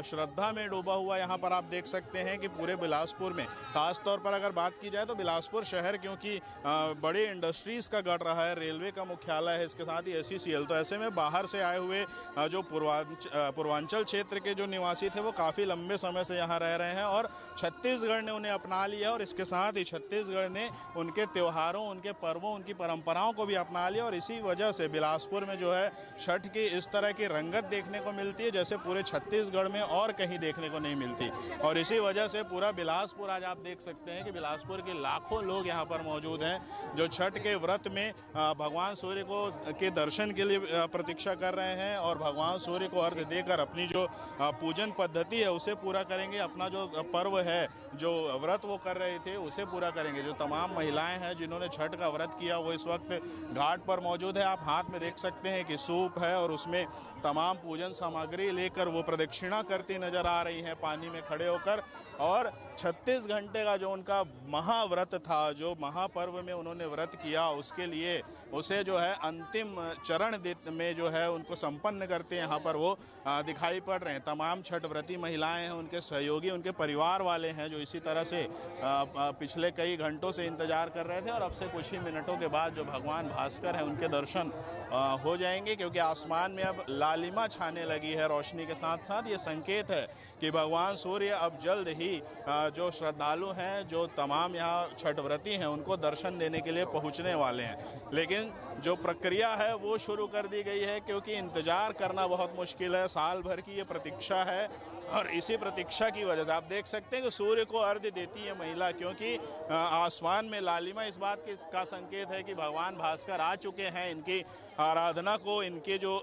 श्रद्धा में डूबा हुआ यहाँ पर आप देख सकते हैं कि पूरे बिलासपुर में खास तौर पर अगर बात की जाए तो बिलासपुर शहर क्योंकि बड़े इंडस्ट्रीज का गढ़ रहा है, रेलवे का मुख्यालय है, इसके साथ ही SECL, तो ऐसे में बाहर से आए हुए जो पूर्वांचल क्षेत्र के जो निवासी थे वो काफ़ी लंबे समय से यहाँ रह रहे हैं और छत्तीसगढ़ ने उन्हें अपना लिया और इसके साथ ही छत्तीसगढ़ ने उनके त्योहारों, उनके पर्वों, उनकी परंपराओं को भी अपना लिया और इसी वजह से बिलासपुर में जो है छठ की इस तरह की रंगत देखने को मिलती है जैसे पूरे छत्तीसगढ़ में और कहीं देखने को नहीं मिलती। और इसी वजह से पूरा बिलासपुर आज आप देख सकते हैं कि बिलासपुर के लाखों लोग यहाँ पर मौजूद हैं जो छठ के व्रत में भगवान सूर्य को के दर्शन के लिए प्रतीक्षा कर रहे हैं और भगवान सूर्य को अर्घ्य देकर अपनी जो पूजन पद्धति है उसे पूरा करेंगे, अपना जो पर्व है, जो व्रत वो कर रहे थे उसे पूरा करेंगे। जो तमाम महिलाएं हैं जिन्होंने छठ का व्रत किया वो इस वक्त घाट पर मौजूद है। आप हाथ में देख सकते हैं कि सूप है और उसमें तमाम पूजन सामग्री लेकर वो प्रदक्षिणा करती नजर आ रही हैं पानी में खड़े होकर। और 36 घंटे का जो उनका महाव्रत था, जो महापर्व में उन्होंने व्रत किया, उसके लिए उसे जो है अंतिम चरण में जो है उनको संपन्न करते यहाँ पर वो दिखाई पड़ रहे हैं। तमाम छठ व्रती महिलाएं हैं, उनके सहयोगी, उनके परिवार वाले हैं जो इसी तरह से पिछले कई घंटों से इंतजार कर रहे थे और अब से कुछ ही मिनटों के बाद जो भगवान भास्कर हैं उनके दर्शन हो जाएंगे क्योंकि आसमान में अब लालिमा छाने लगी है रोशनी के साथ साथ। ये संकेत है कि भगवान सूर्य अब जल्द ही जो श्रद्धालु हैं, जो तमाम यहाँ छठ व्रती हैं, उनको दर्शन देने के लिए पहुँचने वाले हैं। लेकिन जो प्रक्रिया है वो शुरू कर दी गई है क्योंकि इंतजार करना बहुत मुश्किल है, साल भर की ये प्रतीक्षा है और इसी प्रतीक्षा की वजह से आप देख सकते हैं कि सूर्य को अर्घ्य देती है महिला क्योंकि आसमान में लालिमा इस बात का संकेत है कि भगवान भास्कर आ चुके हैं। इनकी आराधना को, इनके जो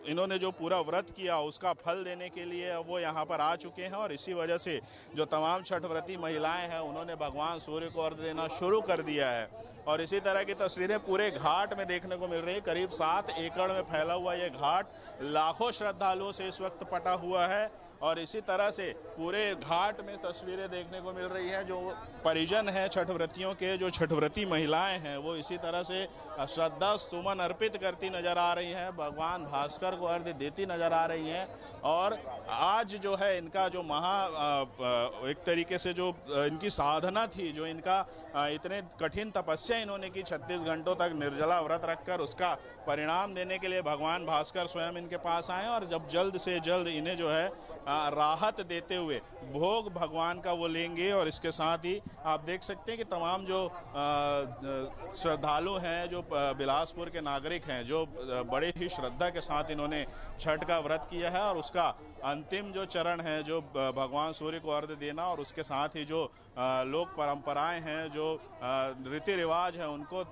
इन्होंने जो पूरा व्रत किया उसका फल देने के लिए वो यहाँ पर आ चुके हैं और इसी वजह से जो तमाम छठ व्रती महिलाएं हैं उन्होंने भगवान सूर्य को अर्घ्य देना शुरू कर दिया है। और इसी तरह की तस्वीरें पूरे घाट में देखने को मिल रही है। करीब 7 एकड़ में फैला हुआ ये घाट लाखों श्रद्धालुओं से इस वक्त पटा हुआ है और इसी तरह से पूरे घाट में तस्वीरें देखने को मिल रही है। जो परिजन हैं छठ व्रतियों के, जो छठ व्रती महिलाएं हैं, वो इसी तरह से श्रद्धा सुमन अर्पित करती नजर आ रही हैं, भगवान भास्कर को अर्घ्य देती नजर आ रही हैं। और आज जो है इनका जो एक तरीके से जो इनकी साधना थी, जो इनका इतने कठिन तपस्या इन्होंने की 36 घंटों तक निर्जला व्रत रखकर, उसका परिणाम देने के लिए भगवान भास्कर स्वयं इनके पास आए और जब जल्द से जल्द इन्हें जो है राहत देते हुए भोग भगवान का वो लेंगे। और इसके साथ ही आप देख सकते हैं कि तमाम जो श्रद्धालु हैं, जो बिलासपुर के नागरिक हैं, जो बड़े ही श्रद्धा के साथ इन्होंने छठ का व्रत किया है और उसका अंतिम जो चरण है जो भगवान सूर्य को अर्घ्य देना और उसके साथ ही जो लोक परंपराएं हैं, जो रीति रिवाज हैं, उनको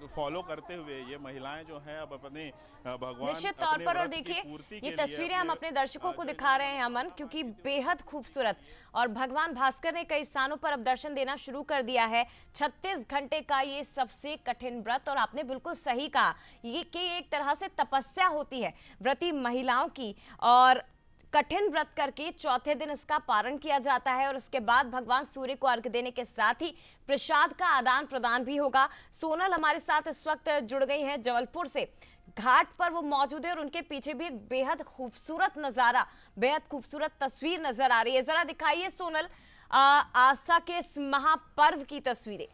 फॉलो करते हुए ये महिलाएं जो हैं अब अपने भगवान निश्चित तौर पर। और देखिए ये तस्वीरें हम अपने दर्शकों को दिखा रहे हैं अमन, क्योंकि बेहद खूबसूरत और भगवान भास्कर ने कई स्थानों पर अब दर्शन देना शुरू कर दिया है। 36 घंटे का ये सबसे कठिन व्रत, और आपने बिल्कुल सही कहा ये कि एक तरह से तपस्या होती है व्रती महिलाओं की, और कठिन व्रत करके चौथे दिन इसका पारण किया जाता है और उसके बाद भगवान सूर्य को अर्घ्य देने के साथ ही प्रसाद का आदान प्रदान भी होगा। सोनल हमारे साथ इस वक्त जुड़ गई हैं जबलपुर से, घाट पर वो मौजूद है और उनके पीछे भी एक बेहद खूबसूरत नजारा, बेहद खूबसूरत तस्वीर नजर आ रही है। जरा दिखाइए सोनल आस्था के इस महापर्व की तस्वीरें।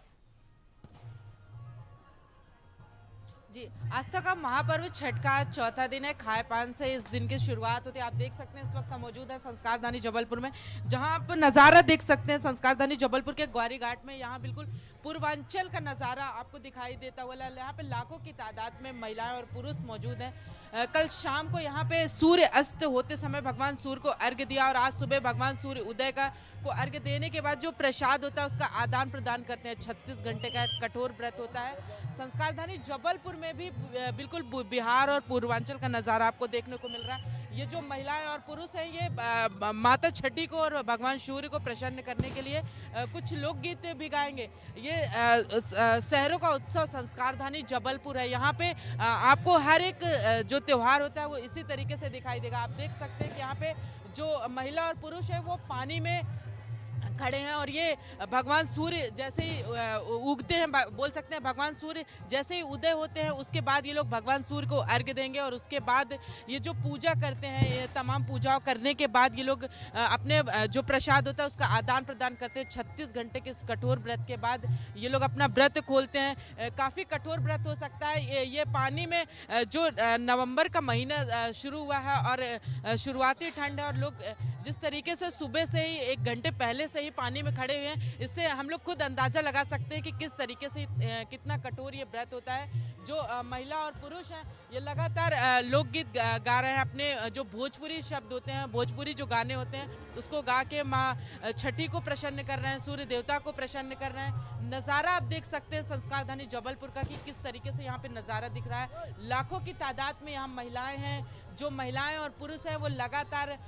जी, आस्था का महापर्व छठ का चौथा दिन है। खाए पान से इस दिन की शुरुआत होती है। आप देख सकते हैं इस वक्त हम मौजूद है संस्कारधानी जबलपुर में, जहां आप नज़ारा देख सकते हैं संस्कारधानी जबलपुर के ग्वारी घाट में। यहाँ बिल्कुल पूर्वांचल का नज़ारा आपको दिखाई देता हुआ। यहाँ पे लाखों की तादाद में महिलाएं और पुरुष मौजूद हैं। कल शाम को यहाँ पे सूर्य अस्त होते समय भगवान सूर्य को अर्घ्य दिया और आज सुबह भगवान सूर्य उदय को अर्घ्य देने के बाद जो प्रसाद होता है उसका आदान प्रदान करते हैं। 36 घंटे का कठोर व्रत होता है। संस्कारधानी जबलपुर में भी बिल्कुल बिहार और पूर्वांचल का नज़ारा आपको देखने को मिल रहा है। ये जो महिलाएं और पुरुष हैं ये माता छठी को और भगवान सूर्य को प्रसन्न करने के लिए कुछ लोकगीत भी गाएंगे। ये शहरों का उत्सव संस्कारधानी जबलपुर है। यहाँ पे आपको हर एक जो त्योहार होता है वो इसी तरीके से दिखाई देगा। आप देख सकते हैं कि यहाँ पे जो महिला और पुरुष है वो पानी में खड़े हैं और ये भगवान सूर्य जैसे ही उगते हैं, बोल सकते हैं भगवान सूर्य जैसे ही उदय होते हैं उसके बाद ये लोग भगवान सूर्य को अर्घ्य देंगे और उसके बाद ये जो पूजा करते हैं, ये तमाम पूजाओं करने के बाद ये लोग अपने जो प्रसाद होता है उसका आदान प्रदान करते हैं। 36 घंटे के इस कठोर व्रत के बाद ये लोग अपना व्रत खोलते हैं। काफ़ी कठोर व्रत हो सकता है। ये पानी में जो नवंबर का महीना शुरू हुआ है और शुरुआती ठंड है और लोग जिस तरीके से सुबह से ही 1 घंटे पहले से ही पानी में खड़े हुए हैं, इससे हम लोग खुद अंदाजा लगा सकते हैं कि किस तरीके से कितना कठोर ये व्रत होता है। जो महिला और पुरुष हैं ये लगातार लोकगीत गा रहे हैं। अपने जो भोजपुरी शब्द होते हैं, भोजपुरी जो गाने होते हैं उसको गा के माँ छठी को प्रसन्न कर रहे हैं, सूर्य देवता को प्रसन्न कर रहे हैं। नज़ारा आप देख सकते हैं संस्कारधानी जबलपुर का कि किस तरीके से यहाँ पे नज़ारा दिख रहा है। लाखों की तादाद में यहाँ महिलाएं हैं। जो महिलाएं और पुरुष हैं वो लगातार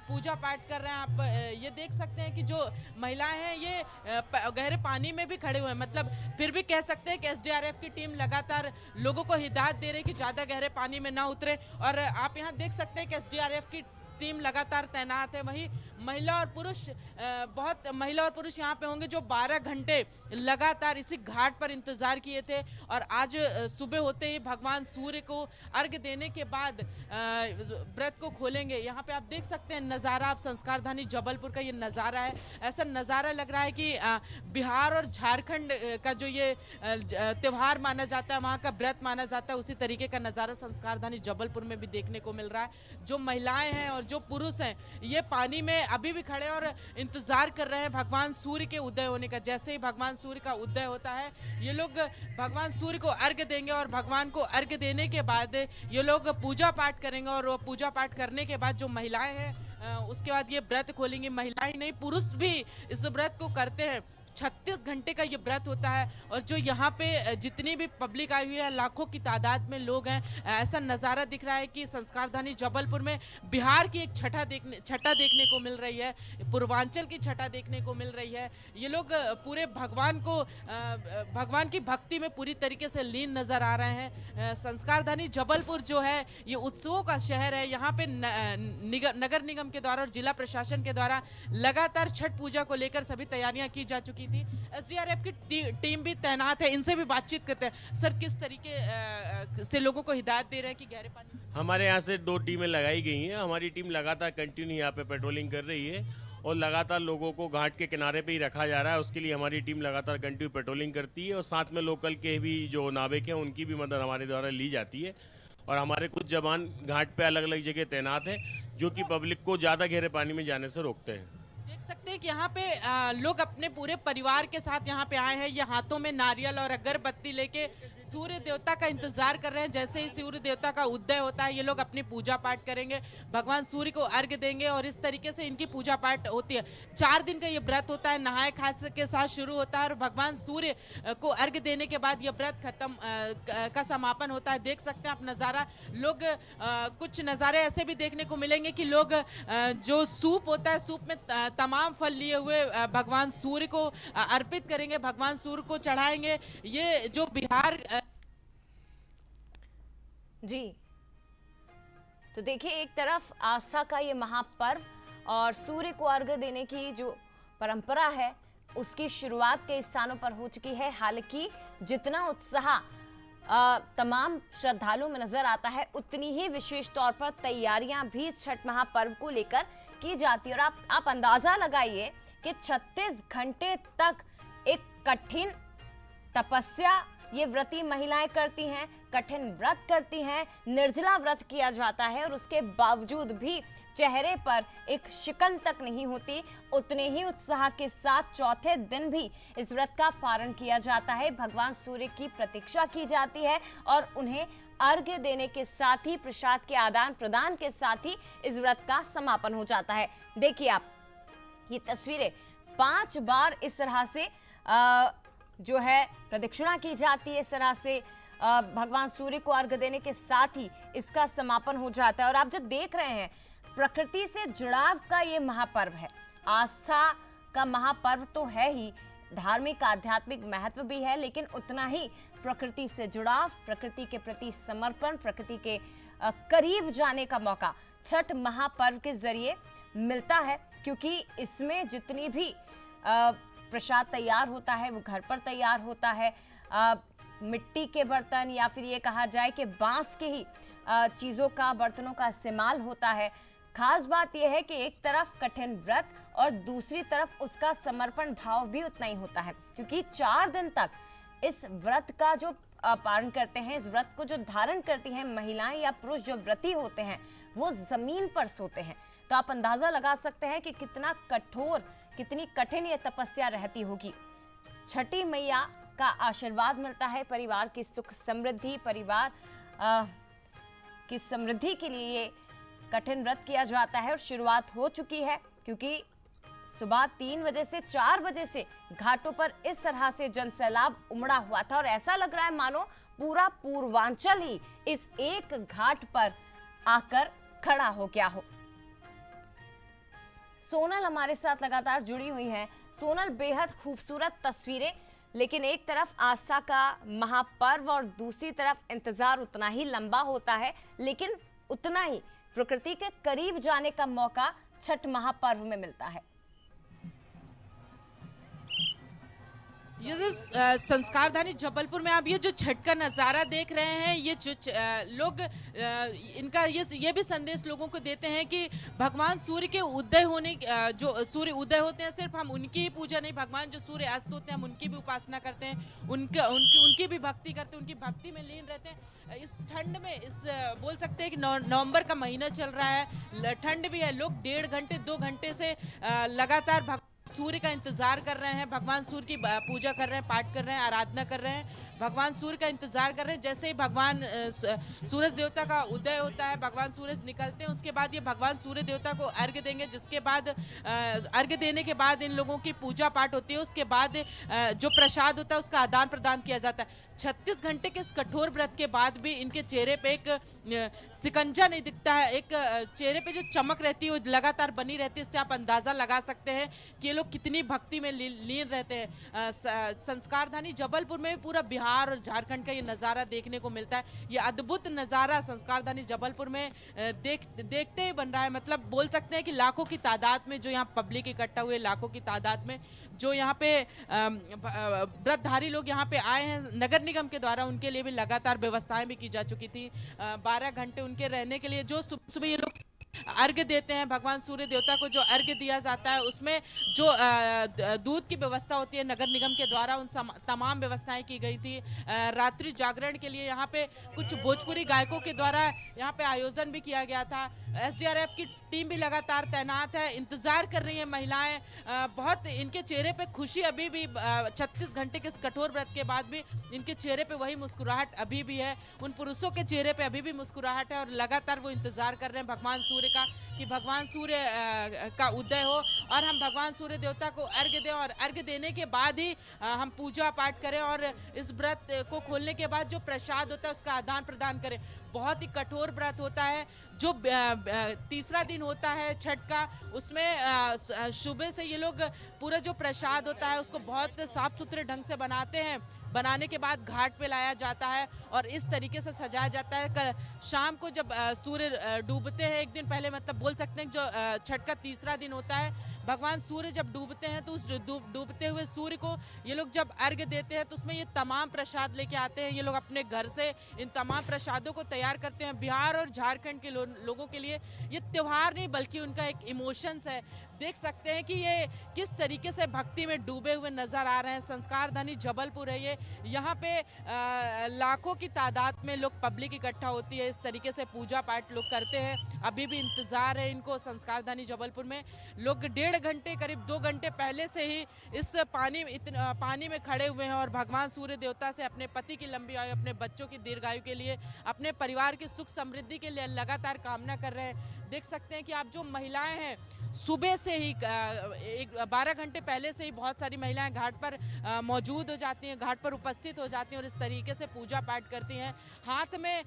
पूजा पाठ कर रहे हैं। आप ये देख सकते हैं कि जो महिलाएं हैं ये गहरे पानी में भी खड़े हुए हैं। मतलब फिर भी कह सकते हैं कि एसडीआरएफ की टीम लगातार लोगों को हिदायत दे रही है कि ज़्यादा गहरे पानी में ना उतरे। और आप यहाँ देख सकते हैं कि एसडीआरएफ की टीम लगातार तैनात है। वहीं महिला और पुरुष यहाँ पे होंगे जो 12 घंटे लगातार इसी घाट पर इंतजार किए थे। और आज सुबह होते ही भगवान सूर्य को अर्घ्य देने के बाद व्रत को खोलेंगे। यहाँ पे आप देख सकते हैं नज़ारा, आप संस्कारधानी जबलपुर का ये नज़ारा है। ऐसा नज़ारा लग रहा है कि बिहार और झारखंड का जो ये त्यौहार माना जाता है, वहाँ का व्रत माना जाता है, उसी तरीके का नज़ारा संस्कारधानी जबलपुर में भी देखने को मिल रहा है। जो महिलाएं हैं और जो पुरुष हैं ये पानी में अभी भी खड़े और इंतजार कर रहे हैं भगवान सूर्य के उदय होने का। जैसे ही भगवान सूर्य का उदय होता है ये लोग भगवान सूर्य को अर्घ्य देंगे और भगवान को अर्घ्य देने के बाद ये लोग पूजा पाठ करेंगे। और वो पूजा पाठ करने के बाद जो महिलाएं हैं उसके बाद ये व्रत खोलेंगी। महिलाएं नहीं, पुरुष भी इस व्रत को करते हैं। 36 घंटे का ये व्रत होता है। और जो यहाँ पे जितनी भी पब्लिक आई हुई है, लाखों की तादाद में लोग हैं। ऐसा नज़ारा दिख रहा है कि संस्कारधानी जबलपुर में बिहार की एक छठा देखने को मिल रही है, पूर्वांचल की छठा देखने को मिल रही है। ये लोग पूरे भगवान की भक्ति में पूरी तरीके से लीन नज़र आ रहे हैं। संस्कारधानी जबलपुर जो है ये उत्सवों का शहर है। यहाँ पे नगर निगम के द्वारा और जिला प्रशासन के द्वारा लगातार छठ पूजा को लेकर सभी तैयारियां की जा चुकी थी। एसडीआरएफ की टीम भी तैनात है। इनसे भी बातचीत करते हैं। सर, किस तरीके से लोगों को हिदायत दे रहे हैं कि गहरे पानी? हमारे यहाँ से 2 टीमें लगाई गई हैं। हमारी टीम लगातार कंटिन्यू यहाँ पे पेट्रोलिंग कर रही है और लगातार लोगों को घाट के किनारे पे ही रखा जा रहा है। उसके लिए हमारी टीम लगातार कंटिन्यू पेट्रोलिंग करती है और साथ में लोकल के भी जो नाविक हैं उनकी भी मदद हमारे द्वारा ली जाती है। और हमारे कुछ जवान घाट पे अलग अलग जगह तैनात हैं जो कि पब्लिक को ज़्यादा गहरे पानी में जाने से रोकते हैं। देख सकते हैं कि यहाँ पे लोग अपने पूरे परिवार के साथ यहाँ पे आए हैं। ये हाथों में नारियल और अगरबत्ती लेके सूर्य देवता का इंतजार कर रहे हैं। जैसे ही सूर्य देवता का उदय होता है ये लोग अपनी पूजा पाठ करेंगे, भगवान सूर्य को अर्घ्य देंगे और इस तरीके से इनकी पूजा पाठ होती है। 4 दिन का ये व्रत होता है, नहाए खाए के साथ शुरू होता है और भगवान सूर्य को अर्घ्य देने के बाद ये व्रत खत्म का समापन होता है। देख सकते हैं आप नज़ारा। लोग कुछ नज़ारे ऐसे भी देखने को मिलेंगे कि लोग जो सूप होता है, सूप में तमाम फल लिए हुए भगवान सूर्य को अर्पित करेंगे, भगवान सूर्य को चढ़ाएंगे। ये जो बिहार जी, तो देखिए एक तरफ आस्था का ये महापर्व और सूर्य को अर्घ्य देने की जो परंपरा है उसकी शुरुआत कई स्थानों पर हो चुकी है। हालांकि जितना उत्साह तमाम श्रद्धालुओं में नजर आता है उतनी ही विशेष तौर पर तैयारियां भी छठ महापर्व को लेकर की जाती है। और आप अंदाजा लगाइए कि 36 घंटे तक एक कठिन तपस्या ये व्रती महिलाएं करती हैं, कठिन व्रत करती हैं, निर्जला व्रत किया जाता है और उसके बावजूद भी चेहरे पर एक शिकन तक नहीं होती। उतने ही उत्साह के साथ चौथे दिन भी इस व्रत का पारण किया जाता है। भगवान सूर्य की प्रतीक्षा की जाती है और उन्हें अर्घ्य देने के साथ ही प्रसाद के आदान प्रदान के साथ ही इस व्रत का समापन हो जाता है। देखिए आप ये तस्वीरें 5 बार इस तरह से जो है प्रदक्षिणा की जाती है। इस तरह से भगवान सूर्य को अर्घ्य देने के साथ ही इसका समापन हो जाता है। और आप जो देख रहे हैं प्रकृति से जुड़ाव का ये महापर्व है, आस्था का महापर्व तो है ही, धार्मिक आध्यात्मिक महत्व भी है, लेकिन उतना ही प्रकृति से जुड़ाव, प्रकृति के प्रति समर्पण, प्रकृति के करीब जाने का मौका छठ महापर्व के जरिए मिलता है। क्योंकि इसमें जितनी भी प्रसाद तैयार होता है वो घर पर तैयार होता है। मिट्टी के बर्तन या फिर ये कहा जाए कि बांस के ही चीज़ों का, बर्तनों का इस्तेमाल होता है। खास बात यह है कि एक तरफ कठिन व्रत और दूसरी तरफ उसका समर्पण भाव भी उतना ही होता है, क्योंकि 4 दिन तक इस व्रत का जो पालन करते हैं, इस व्रत को जो धारण करती हैं महिलाएं या पुरुष जो व्रती होते हैं, वो जमीन पर सोते हैं। तो आप अंदाजा लगा सकते हैं कि कितना कठोर, कितनी कठिन ये तपस्या रहती होगी। छठी मैया का आशीर्वाद मिलता है, परिवार की सुख समृद्धि, परिवार की समृद्धि के लिए ये कठिन व्रत किया जाता है और शुरुआत हो चुकी है, क्योंकि सुबह 3 बजे से 4 बजे से घाटों पर इस तरह से जनसैलाब उमड़ा हुआ था और ऐसा लग रहा है मानो पूरा पूर्वांचल ही इस एक घाट पर आकर खड़ा हो गया हो। सोनल हमारे साथ लगातार जुड़ी हुई हैं। सोनल, बेहद खूबसूरत तस्वीरें, लेकिन एक तरफ आस्था का महापर्व और दूसरी तरफ इंतजार उतना ही लंबा होता है, लेकिन उतना ही प्रकृति के करीब जाने का मौका छठ महापर्व में मिलता है। ये जो संस्कारधानी जबलपुर में आप ये जो छठ का नज़ारा देख रहे हैं, ये जो लोग इनका ये भी संदेश लोगों को देते हैं कि भगवान सूर्य के उदय होने, जो सूर्य उदय होते हैं सिर्फ हम उनकी ही पूजा नहीं, भगवान जो सूर्य अस्त होते हैं हम उनकी भी उपासना करते हैं, उनकी भी भक्ति करते हैं, उनकी भक्ति में लीन रहते हैं। इस ठंड में, इस बोल सकते हैं कि नवंबर का महीना चल रहा है, ठंड भी है, लोग 1.5 घंटे 2 घंटे से लगातार सूर्य का इंतजार कर रहे हैं, भगवान सूर्य की पूजा कर रहे हैं, पाठ कर रहे हैं, आराधना कर रहे हैं, भगवान सूर्य का इंतजार कर रहे हैं। जैसे ही भगवान सूरज देवता का उदय होता है, भगवान सूरज निकलते हैं, उसके बाद ये भगवान सूर्य देवता को अर्घ्य देंगे, जिसके बाद अर्घ्य देने के बाद इन लोगों की पूजा पाठ होती है। उसके बाद जो प्रसाद होता है उसका आदान प्रदान किया जाता है। 36 घंटे के इस कठोर व्रत के बाद भी इनके चेहरे पे एक सिकंजा नहीं दिखता है, एक चेहरे पे जो चमक रहती है वो लगातार बनी रहती है। इससे आप अंदाजा लगा सकते हैं कि ये लोग कितनी भक्ति में लीन रहते हैं। संस्कारधानी जबलपुर में पूरा बिहार और झारखंड का ये नज़ारा देखने को मिलता है। ये अद्भुत नज़ारा संस्कारधानी जबलपुर में देखते ही बन रहा है। मतलब बोल सकते हैं कि लाखों की तादाद में जो यहाँ पब्लिक इकट्ठा हुए, लाखों की तादाद में जो यहाँ पे व्रतधारी लोग यहाँ पे आए हैं, नगर निगम के द्वारा उनके लिए भी लगातार व्यवस्थाएं भी की जा चुकी थी। 12 घंटे उनके रहने के लिए जो सुबह ये लोग अर्घ्य देते हैं, भगवान सूर्य देवता को जो अर्घ्य दिया जाता है उसमें जो दूध की व्यवस्था होती है नगर निगम के द्वारा, उन तमाम व्यवस्थाएं की गई थी। रात्रि जागरण के लिए यहाँ पे कुछ भोजपुरी गायकों के द्वारा यहाँ पे आयोजन भी किया गया था। SDRF की टीम भी लगातार तैनात है, इंतजार कर रही है महिलाएं। बहुत इनके चेहरे पे खुशी अभी भी 36 घंटे के इस कठोर व्रत के बाद भी इनके चेहरे पे वही मुस्कुराहट अभी भी है। उन पुरुषों के चेहरे पे अभी भी मुस्कुराहट है और लगातार वो इंतजार कर रहे हैं भगवान सूर्य का, कि भगवान सूर्य का उदय हो और हम भगवान सूर्य देवता को अर्घ्य दें और अर्घ्य देने के बाद ही हम पूजा पाठ करें और इस व्रत को खोलने के बाद जो प्रसाद होता है उसका आदान प्रदान करें। बहुत ही कठोर व्रत होता है। जो तीसरा दिन होता है छठ का, उसमें सुबह से ये लोग पूरा जो प्रसाद होता है उसको बहुत साफ सुथरे ढंग से बनाते हैं। बनाने के बाद घाट पे लाया जाता है और इस तरीके से सजाया जाता है। शाम को जब सूर्य डूबते हैं, एक दिन पहले, मतलब बोल सकते हैं जो छठ का तीसरा दिन होता है, भगवान सूर्य जब डूबते हैं तो उस डूबते हुए सूर्य को ये लोग जब अर्घ्य देते हैं तो उसमें ये तमाम प्रसाद लेके आते हैं। ये लोग अपने घर से इन तमाम प्रसादों को तैयार करते हैं। बिहार और झारखंड के लोगों के लिए ये त्योहार नहीं बल्कि उनका एक इमोशंस है। देख सकते हैं कि ये किस तरीके से भक्ति में डूबे हुए नजर आ रहे हैं। संस्कारधानी जबलपुर है ये, यहाँ पे लाखों की तादाद में लोग पब्लिक इकट्ठा होती है। इस तरीके से पूजा पाठ लोग करते हैं। अभी भी इंतजार है इनको। संस्कारधानी जबलपुर में लोग 1.5 घंटे, करीब 2 घंटे पहले से ही इस पानी में खड़े हुए हैं और भगवान सूर्य देवता से अपने पति की लंबी आयु, अपने बच्चों की दीर्घायु के लिए, अपने परिवार की सुख समृद्धि के लिए लगातार कामना कर रहे हैं। देख सकते हैं कि आप जो महिलाएं हैं, सुबह से ही 12 घंटे पहले से ही बहुत सारी महिलाएं घाट पर मौजूद हो जाती हैं, घाट पर उपस्थित हो जाती हैं और इस तरीके से पूजा पाठ करती हैं। हाथ में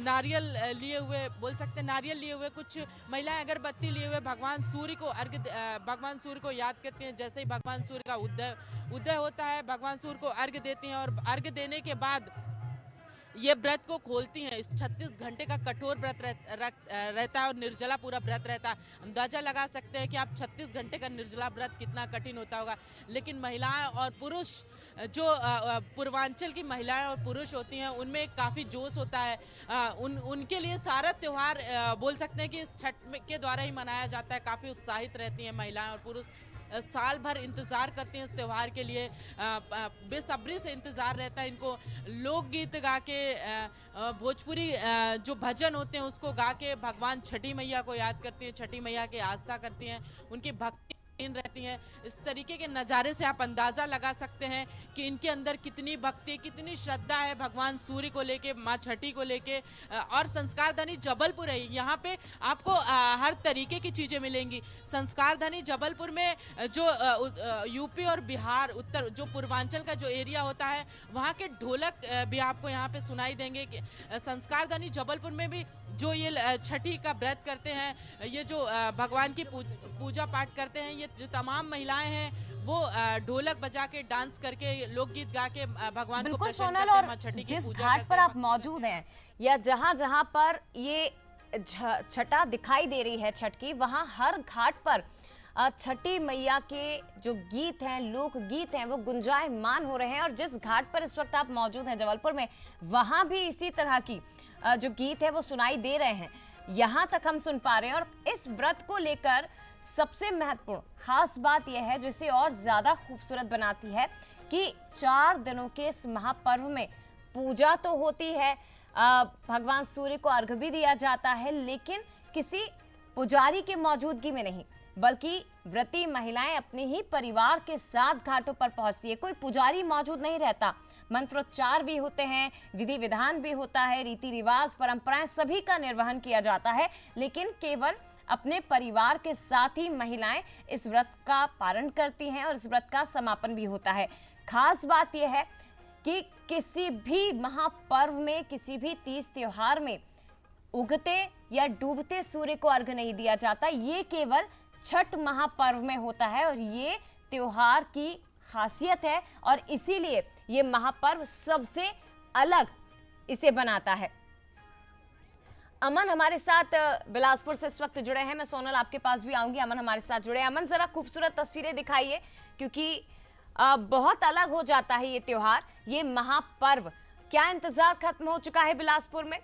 नारियल लिए हुए, बोल सकते हैं नारियल लिए हुए, कुछ महिलाएं अगरबत्ती लिए हुए भगवान सूर्य को याद करती हैं। जैसे ही भगवान सूर्य का उदय होता है, भगवान सूर्य को अर्घ्य देती हैं और अर्घ्य देने के बाद ये व्रत को खोलती हैं। इस 36 घंटे का कठोर व्रत रहता है और निर्जला पूरा व्रत रहता है। अंदाजा लगा सकते हैं कि आप 36 घंटे का निर्जला व्रत कितना कठिन होता होगा। लेकिन महिलाएं और पुरुष, जो पूर्वांचल की महिलाएं और पुरुष होती हैं, उनमें काफ़ी जोश होता है। उनके लिए सारा त्योहार बोल सकते हैं कि इस छठ के द्वारा ही मनाया जाता है। काफ़ी उत्साहित रहती हैं महिलाएं और पुरुष, साल भर इंतज़ार करते हैं इस त्यौहार के लिए। बेसब्री से इंतज़ार रहता है इनको। लोकगीत गा के, भोजपुरी जो भजन होते हैं उसको गा के भगवान छठी मैया को याद करती हैं, छठी मैया की आस्था करती हैं, उनकी भक्ति रहती हैं। इस तरीके के नज़ारे से आप अंदाज़ा लगा सकते हैं कि इनके अंदर कितनी भक्ति, कितनी श्रद्धा है भगवान सूर्य को लेके, माँ छठी को लेके। और संस्कारधानी जबलपुर है, यहाँ पे आपको हर तरीके की चीज़ें मिलेंगी। संस्कारधानी जबलपुर में जो यूपी और बिहार, उत्तर जो पूर्वांचल का जो एरिया होता है, वहाँ के ढोलक भी आपको यहाँ पे सुनाई देंगे। संस्कारधानी जबलपुर में भी जो ये छठी का व्रत करते हैं, ये जो भगवान की पूजा पाठ करते हैं, ये जो तमाम महिलाएं हैं वो ढोलक बजा के, डांस करके, लोकगीत गा के भगवान को प्रसन्न करते हैं, मां छठी की पूजा करते हैं। जिस घाट पर आप मौजूद हैं या जहां पर ये छटा दिखाई दे रही है छठ की, वहां हर घाट पर छठी मैया के जो गीत हैं, लोक गीत हैं, वो गुंजायमान हो रहे हैं। और जिस घाट पर इस वक्त आप मौजूद हैं जबलपुर में, वहां भी इसी तरह की जो गीत है वो सुनाई दे रहे हैं। यहाँ तक हम सुन पा रहे हैं। और इस व्रत को लेकर सबसे महत्वपूर्ण खास बात यह है, जिसे और ज्यादा खूबसूरत बनाती है, कि 4 दिनों के इस महापर्व में पूजा तो होती है, भगवान सूर्य को अर्घ्य भी दिया जाता है, लेकिन किसी पुजारी के मौजूदगी में नहीं, बल्कि व्रती महिलाएं अपने ही परिवार के साथ घाटों पर पहुंचती है। कोई पुजारी मौजूद नहीं रहता, मंत्रोच्चार भी होते हैं, विधि विधान भी होता है, रीति रिवाज, परंपराएं सभी का निर्वहन किया जाता है, लेकिन केवल अपने परिवार के साथ ही महिलाएं इस व्रत का पारण करती हैं और इस व्रत का समापन भी होता है। खास बात यह है कि किसी भी महापर्व में, किसी भी तीज त्योहार में उगते या डूबते सूर्य को अर्घ्य नहीं दिया जाता। ये केवल छठ महापर्व में होता है और ये त्योहार की खासियत है और इसीलिए ये महापर्व सबसे अलग इसे बनाता है। अमन हमारे साथ बिलासपुर से इस वक्त जुड़े हैं। मैं सोनल आपके पास भी आऊंगी, अमन हमारे साथ जुड़े। अमन, जरा खूबसूरत तस्वीरें दिखाइए, क्योंकि बहुत अलग हो जाता है ये त्योहार, ये महापर्व। क्या इंतजार खत्म हो चुका है बिलासपुर में?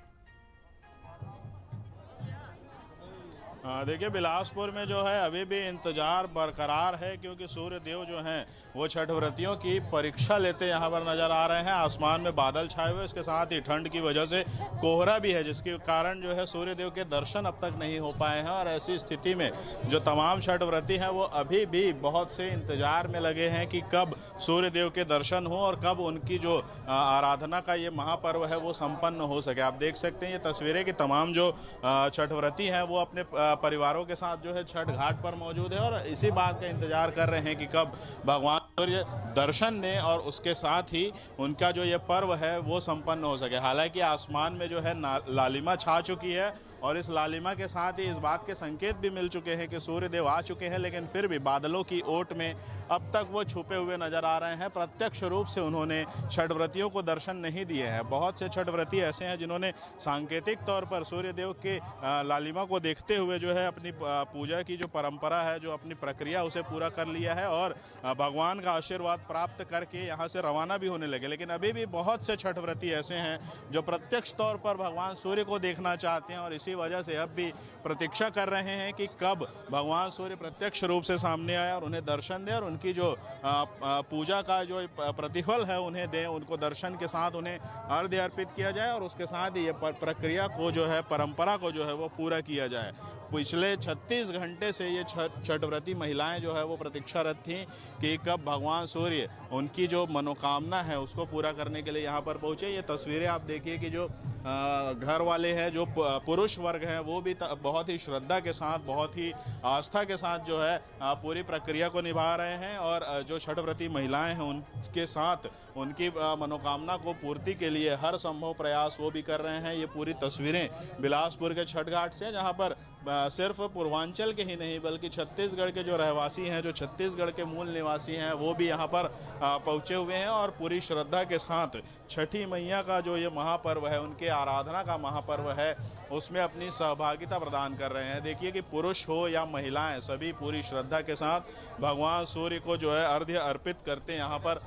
देखिए, बिलासपुर में जो है अभी भी इंतजार बरकरार है, क्योंकि सूर्य देव जो हैं वो छठ व्रतियों की परीक्षा लेते यहाँ पर नजर आ रहे हैं। आसमान में बादल छाए हुए, इसके साथ ही ठंड की वजह से कोहरा भी है, जिसके कारण जो है सूर्य देव के दर्शन अब तक नहीं हो पाए हैं। और ऐसी स्थिति में जो तमाम छठ व्रती हैं वो अभी भी बहुत से इंतजार में लगे हैं कि कब सूर्य देव के दर्शन हो और कब उनकी जो आराधना का ये महापर्व है वो संपन्न हो सके। आप देख सकते हैं ये तस्वीरें कि तमाम जो छठ व्रती हैं वो अपने परिवारों के साथ जो है छठ घाट पर मौजूद है और इसी बात का इंतजार कर रहे हैं कि कब भगवान सूर्य दर्शन दें और उसके साथ ही उनका जो ये पर्व है वो संपन्न हो सके। हालांकि आसमान में जो है लालिमा छा चुकी है और इस लालिमा के साथ ही इस बात के संकेत भी मिल चुके हैं कि सूर्य देव आ चुके हैं, लेकिन फिर भी बादलों की ओट में अब तक वो छुपे हुए नजर आ रहे हैं। प्रत्यक्ष रूप से उन्होंने छठ व्रतियों को दर्शन नहीं दिए हैं। बहुत से छठ व्रती ऐसे हैं जिन्होंने सांकेतिक तौर पर सूर्य देव के लालिमा को देखते हुए जो है अपनी पूजा की जो परंपरा है, जो अपनी प्रक्रिया, उसे पूरा कर लिया है और भगवान का आशीर्वाद प्राप्त करके यहाँ से रवाना भी होने लगे। लेकिन अभी भी बहुत से छठ व्रती ऐसे हैं जो प्रत्यक्ष तौर पर भगवान सूर्य को देखना चाहते हैं और इसी वजह से अब भी प्रतीक्षा कर रहे हैं कि कब भगवान सूर्य प्रत्यक्ष रूप से सामने आए और उन्हें दर्शन दे और उनकी जो पूजा का जो प्रतिफल है उन्हें दें, उनको दर्शन के साथ उन्हें अर्घ्य अर्पित किया जाए और उसके साथ ही ये प्रक्रिया को जो है, परंपरा को जो है वो पूरा किया जाए। पिछले 36 घंटे से ये छठ व्रती महिलाएं जो है वो प्रतीक्षारत थीं कि कब भगवान सूर्य उनकी जो मनोकामना है उसको पूरा करने के लिए यहाँ पर पहुँचे। ये तस्वीरें आप देखिए कि जो घर वाले हैं, जो पुरुष वर्ग हैं, वो भी बहुत ही श्रद्धा के साथ, बहुत ही आस्था के साथ जो है पूरी प्रक्रिया को निभा रहे हैं और जो छठ व्रती महिलाएं हैं उनके साथ उनकी मनोकामना को पूर्ति के लिए हर संभव प्रयास वो भी कर रहे हैं। ये पूरी तस्वीरें बिलासपुर के छठ घाट से, जहाँ पर सिर्फ पूर्वांचल के ही नहीं बल्कि छत्तीसगढ़ के जो रहवासी हैं, जो छत्तीसगढ़ के मूल निवासी हैं, वो भी यहाँ पर पहुँचे हुए हैं और पूरी श्रद्धा के साथ छठी मैया का जो ये महापर्व है, उनके आराधना का महापर्व है, उसमें अपनी सहभागिता प्रदान कर रहे हैं। देखिए कि पुरुष हो या महिलाएं, सभी पूरी श्रद्धा के साथ भगवान सूर्य को जो है अर्घ्य अर्पित करते यहाँ पर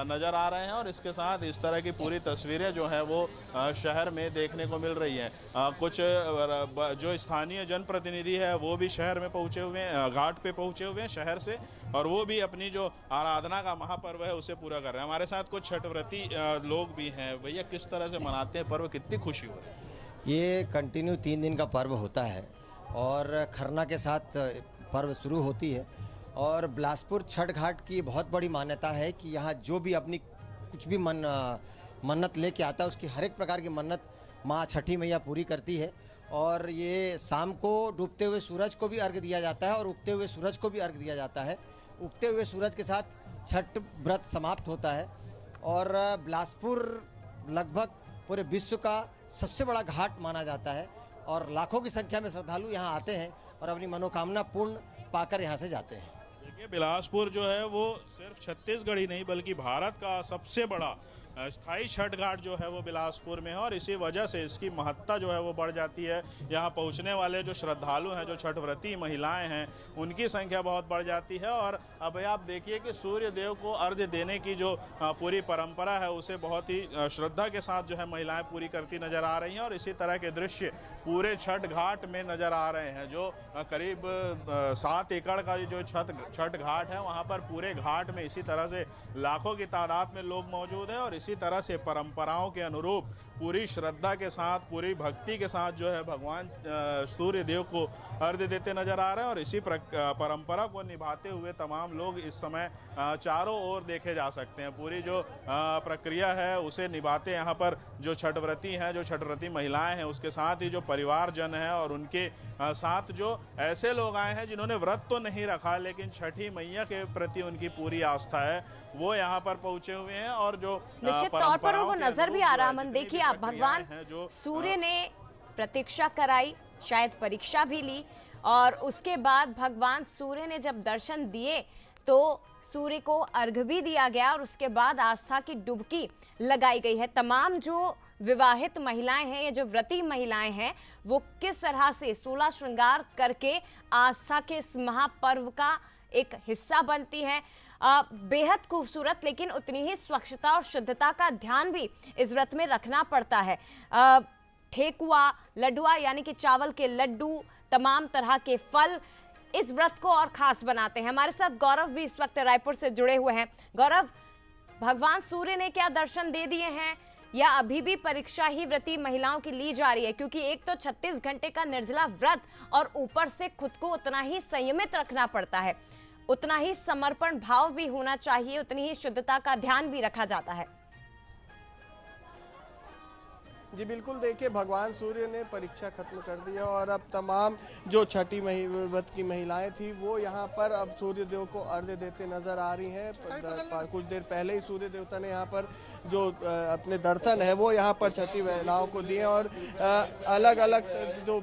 नजर आ रहे हैं। और इसके साथ इस तरह की पूरी तस्वीरें जो है वो शहर में देखने को मिल रही हैं। कुछ जो स्थानीय जनप्रतिनिधि है वो भी शहर में पहुंचे हुए हैं, घाट पे पहुंचे हुए हैं शहर से, और वो भी अपनी जो आराधना का महापर्व है उसे पूरा कर रहे हैं। हमारे साथ कुछ छठव्रती लोग भी हैं। भैया, किस तरह से मनाते हैं पर्व, कितनी खुशी हो रही है? ये कंटिन्यू 3 दिन का पर्व होता है और खरना के साथ पर्व शुरू होती है। और बिलासपुर छठ घाट की बहुत बड़ी मान्यता है कि यहाँ जो भी अपनी कुछ भी मन्नत लेके आता है, उसकी हर एक प्रकार की मन्नत माँ छठी मैया पूरी करती है। और ये शाम को डूबते हुए सूरज को भी अर्घ्य दिया जाता है और उगते हुए सूरज को भी अर्घ्य दिया जाता है। उगते हुए सूरज के साथ छठ व्रत समाप्त होता है। और बिलासपुर लगभग पूरे विश्व का सबसे बड़ा घाट माना जाता है और लाखों की संख्या में श्रद्धालु यहाँ आते हैं और अपनी मनोकामना पूर्ण पाकर यहाँ से जाते हैं। देखिए, बिलासपुर जो है वो सिर्फ छत्तीसगढ़ ही नहीं बल्कि भारत का सबसे बड़ा स्थायी छठ घाट जो है वो बिलासपुर में है और इसी वजह से इसकी महत्ता जो है वो बढ़ जाती है। यहाँ पहुँचने वाले जो श्रद्धालु हैं, जो छठव्रती महिलाएं हैं, उनकी संख्या बहुत बढ़ जाती है। और अब आप देखिए कि सूर्य देव को अर्घ्य देने की जो पूरी परंपरा है उसे बहुत ही श्रद्धा के साथ जो है महिलाएं पूरी करती नजर आ रही हैं। और इसी तरह के दृश्य पूरे छठ घाट में नजर आ रहे हैं। जो करीब 7 एकड़ का जो छठ घाट है, वहाँ पर पूरे घाट में इसी तरह से लाखों की तादाद में लोग मौजूद हैं और इसी तरह से परंपराओं के अनुरूप पूरी श्रद्धा के साथ, पूरी भक्ति के साथ जो है भगवान सूर्य देव को अर्घ्य देते नजर आ रहे हैं। और इसी परंपरा को निभाते हुए तमाम लोग इस समय चारों ओर देखे जा सकते हैं। पूरी जो प्रक्रिया है उसे निभाते यहाँ पर जो छठव्रती हैं, जो छठव्रती महिलाएं हैं, उसके साथ ही जो परिवारजन है और उनके साथ जो ऐसे लोग आए हैं जिन्होंने व्रत तो नहीं रखा लेकिन छठी मैया के प्रति उनकी पूरी आस्था है, वो यहाँ पर पहुंचे हुए हैं। और जो निश्चित तौर पर वो नजर भी आ रहा है। देखिए, आप भगवान सूर्य ने प्रतीक्षा कराई, शायद परीक्षा भी ली, और उसके बाद भगवान सूर्य ने जब दर्शन दिए तो सूर्य को अर्घ्य भी दिया गया और उसके बाद आस्था की डुबकी लगाई गई है। तमाम जो विवाहित महिलाएं हैं या जो व्रती महिलाएं हैं, वो किस तरह से 16 श्रृंगार करके आस्था के इस महापर्व का एक हिस्सा बनती हैं। बेहद खूबसूरत, लेकिन उतनी ही स्वच्छता और शुद्धता का ध्यान भी इस व्रत में रखना पड़ता है। ठेकुआ, लड्डुआ यानी कि चावल के लड्डू, तमाम तरह के फल इस व्रत को और खास बनाते हैं। हमारे साथ गौरव भी इस वक्त रायपुर से जुड़े हुए हैं। गौरव, भगवान सूर्य ने क्या दर्शन दे दिए हैं या अभी भी परीक्षा ही व्रती महिलाओं की ली जा रही है? क्योंकि एक तो 36 घंटे का निर्जला व्रत और ऊपर से खुद को उतना ही संयमित रखना पड़ता है, उतना ही समर्पण भाव भी होना चाहिए, उतनी ही शुद्धता का ध्यान भी रखा जाता है। जी बिल्कुल, देखिए भगवान सूर्य ने परीक्षा खत्म कर दिया और अब तमाम जो छठी व्रत की महिलाएं थी वो यहाँ पर अब सूर्य देव को अर्घ्य देते नजर आ रही हैं। कुछ देर पहले ही सूर्य देवता ने यहाँ पर जो अपने दर्शन है वो यहाँ पर छठी महिलाओं को दिए और अलग अलग जो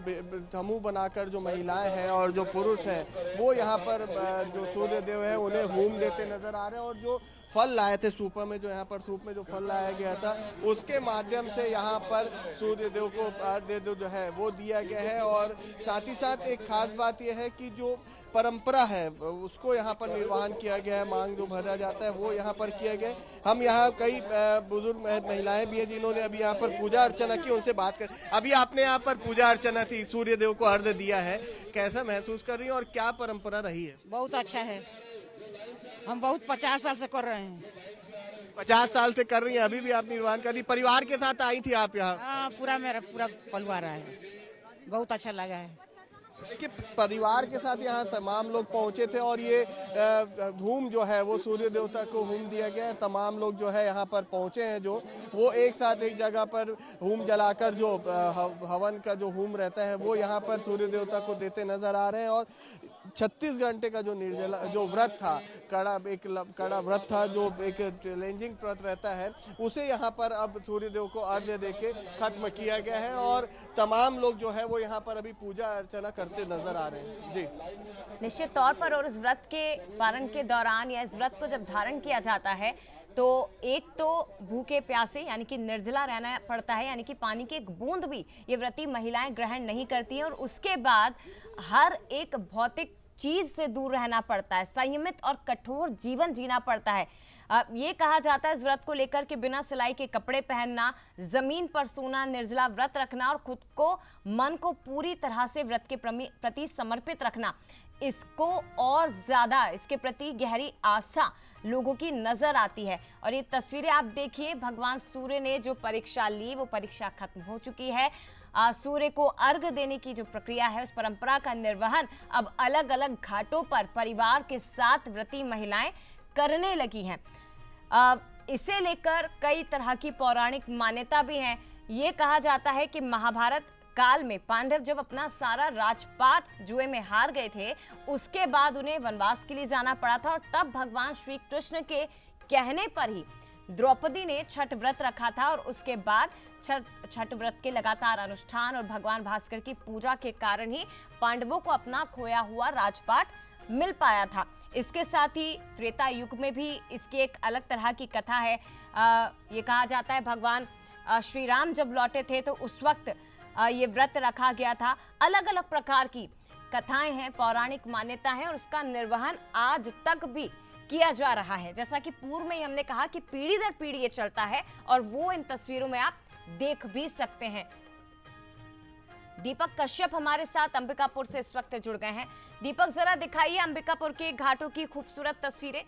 समूह बनाकर जो महिलाएं हैं और जो पुरुष हैं वो यहाँ पर जो सूर्य देव है उन्हें होम देते नजर आ रहे हैं। और जो फल लाए थे सूप में, जो यहाँ पर सूप में जो फल लाया गया था उसके माध्यम से यहाँ पर सूर्य देव को अर्घ्य जो है वो दिया गया है। और साथ ही साथ एक खास बात यह है कि जो परंपरा है उसको यहाँ पर निर्वहन किया गया है, मांग जो भरा जाता है वो यहाँ पर किया गया है। हम यहाँ कई बुजुर्ग महिलाएं भी हैं जिन्होंने अभी यहाँ पर पूजा अर्चना की, उनसे बात कर। अभी आपने यहाँ पर पूजा अर्चना थी, सूर्य देव को अर्घ्य दिया है, कैसा महसूस कर रही है और क्या परंपरा रही है? बहुत अच्छा है, हम बहुत 50 साल से कर रहे हैं। 50 साल से कर रही हैं, अभी भी आप निर्वहन कर रही। परिवार के साथ आई थी आप यहाँ? हाँ, पूरा मेरा पूरा परिवार आया है, बहुत अच्छा लगा है। देखिए, परिवार के साथ यहाँ तमाम लोग पहुँचे थे और ये धूम जो है वो सूर्य देवता को होम दिया गया है। तमाम लोग जो है यहाँ पर पहुँचे हैं, जो वो एक साथ एक जगह पर होम जलाकर जो हवन का जो होम रहता है वो यहाँ पर सूर्य देवता को देते नजर आ रहे हैं। और 36 घंटे का जो निर्जला जो व्रत था, कड़ा व्रत था, जो एक चैलेंजिंग व्रत रहता है, उसे यहाँ पर अब सूर्यदेव को अर्घ्य देके खत्म किया गया है और तमाम लोग जो है वो यहाँ पर अभी पूजा अर्चना करते नजर आ रहे हैं। जी निश्चित तौर पर, और इस व्रत के पालन के दौरान या इस व्रत को जब धारण किया जाता है तो एक तो भूखे प्यासे यानी कि निर्जला रहना पड़ता है, यानी कि पानी की एक बूंद भी ये व्रती महिलाएं ग्रहण नहीं करती हैं, और उसके बाद हर एक भौतिक चीज से दूर रहना पड़ता है, संयमित और कठोर जीवन जीना पड़ता है। ये कहा जाता है इस व्रत को लेकर कि बिना सिलाई के कपड़े पहनना, जमीन पर सोना, निर्जला व्रत रखना और खुद को मन को पूरी तरह से व्रत के प्रति समर्पित रखना, इसको और ज्यादा इसके प्रति गहरी आस्था लोगों की नजर आती है। और ये तस्वीरें आप देखिए, भगवान सूर्य ने जो परीक्षा ली वो परीक्षा खत्म हो चुकी है। सूर्य को अर्घ देने की जो प्रक्रिया है, उस परंपरा का निर्वहन अब अलग अलग घाटों पर परिवार के साथ व्रती महिलाएं करने लगी हैं। इसे लेकर कई तरह की पौराणिक मान्यता भी है। ये कहा जाता है कि महाभारत काल में पांडव जब अपना सारा राजपाट जुए में हार गए थे, उसके बाद उन्हें वनवास के लिए जाना पड़ा था, और तब भगवान श्री कृष्ण के कहने पर ही द्रौपदी ने छठ व्रत रखा था, और उसके बाद छठ व्रत के लगातार अनुष्ठान और भगवान भास्कर की पूजा के कारण ही पांडवों को अपना खोया हुआ राजपाट मिल पाया था। इसके साथ ही त्रेता युग में भी इसकी एक अलग तरह की कथा है। ये कहा जाता है भगवान श्री राम जब लौटे थे तो उस वक्त ये व्रत रखा गया था। अलग अलग प्रकार की कथाएं हैं, पौराणिक मान्यता है, और उसका निर्वहन आज तक भी किया जा रहा है। जैसा कि पूर्व में ही हमने कहा कि पीढ़ी दर पीढ़ी ये चलता है, और वो इन तस्वीरों में आप देख भी सकते हैं। दीपक कश्यप हमारे साथ अंबिकापुर से इस वक्त जुड़ गए हैं। दीपक, जरा दिखाइए अंबिकापुर के घाटों की खूबसूरत तस्वीरें।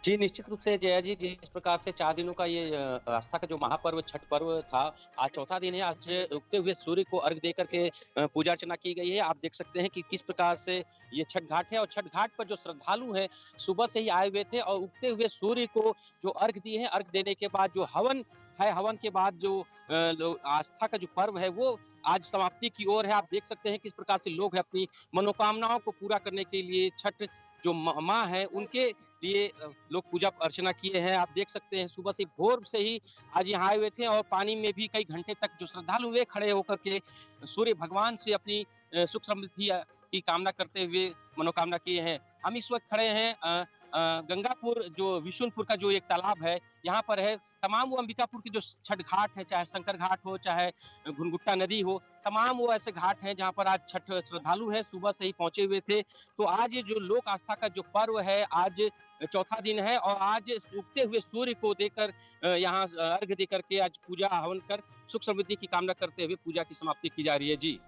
जी निश्चित रूप से जया जी, जिस प्रकार से 4 दिनों का ये आस्था का जो महापर्व छठ पर्व था, आज चौथा दिन है। आज उगते हुए सूर्य को अर्घ देकर के पूजा अर्चना की गई है। आप देख सकते हैं कि किस प्रकार से ये छठ घाट है, और छठ घाट पर जो श्रद्धालु हैं सुबह से ही आए हुए थे, और उगते हुए सूर्य को जो अर्घ दिए हैं, अर्घ देने के बाद जो हवन है, हवन के बाद जो आस्था का जो पर्व है वो आज समाप्ति की ओर है। आप देख सकते हैं किस प्रकार से लोग अपनी मनोकामनाओं को पूरा करने के लिए छठ जो माँ है उनके लिए लोग पूजा अर्चना किए हैं। आप देख सकते हैं सुबह से भोर से ही आज यहाँ आए हुए थे, और पानी में भी कई घंटे तक जो श्रद्धालु हुए खड़े होकर के सूर्य भगवान से अपनी सुख समृद्धि की कामना करते हुए मनोकामना किए हैं। हम इस वक्त खड़े हैं गंगापुर, जो विशुनपुर का जो एक तालाब है यहाँ पर है। तमाम वो अंबिकापुर की जो छठ घाट है, चाहे शंकर घाट हो, चाहे घुनघुट्टा नदी हो, तमाम वो ऐसे घाट हैं जहाँ पर आज छठ श्रद्धालु हैं सुबह से ही पहुंचे हुए थे। तो आज ये जो लोक आस्था का जो पर्व है, आज चौथा दिन है, और आज उगते हुए सूर्य को देकर यहाँ अर्घ देकर के आज पूजा हवन कर सुख समृद्धि की कामना करते हुए पूजा की समाप्ति की जा रही है। जी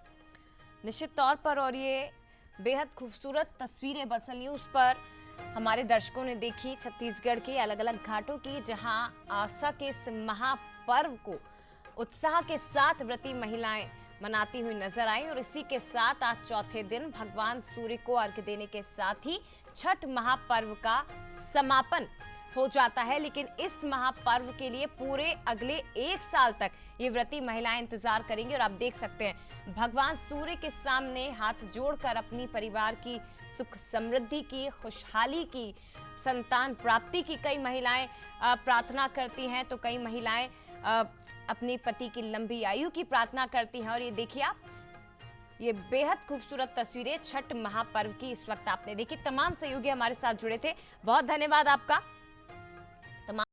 निश्चित तौर पर, और ये बेहद खूबसूरत तस्वीरें बसल न्यूज़ पर हमारे दर्शकों ने देखी छत्तीसगढ़ के अलग अलग घाटों की, जहां आस्था के इस महापर्व को उत्साह के साथ व्रती महिलाएं मनाती हुई नजर आई। और इसी के साथ आज चौथे दिन भगवान सूर्य को अर्घ्य देने के साथ ही छठ महापर्व का समापन हो जाता है। लेकिन इस महापर्व के लिए पूरे अगले 1 साल तक ये व्रती महिलाएं इंतजार करेंगी। और आप देख सकते हैं भगवान सूर्य के सामने हाथ जोड़कर अपनी परिवार की सुख समृद्धि की, खुशहाली की, संतान प्राप्ति की कई महिलाएं प्रार्थना करती हैं, तो कई महिलाएं अपनी पति की लंबी आयु की प्रार्थना करती हैं। और ये देखिए आप, ये बेहद खूबसूरत तस्वीरें छठ महापर्व की इस वक्त आपने देखी। तमाम सहयोगी हमारे साथ जुड़े थे, बहुत धन्यवाद आपका।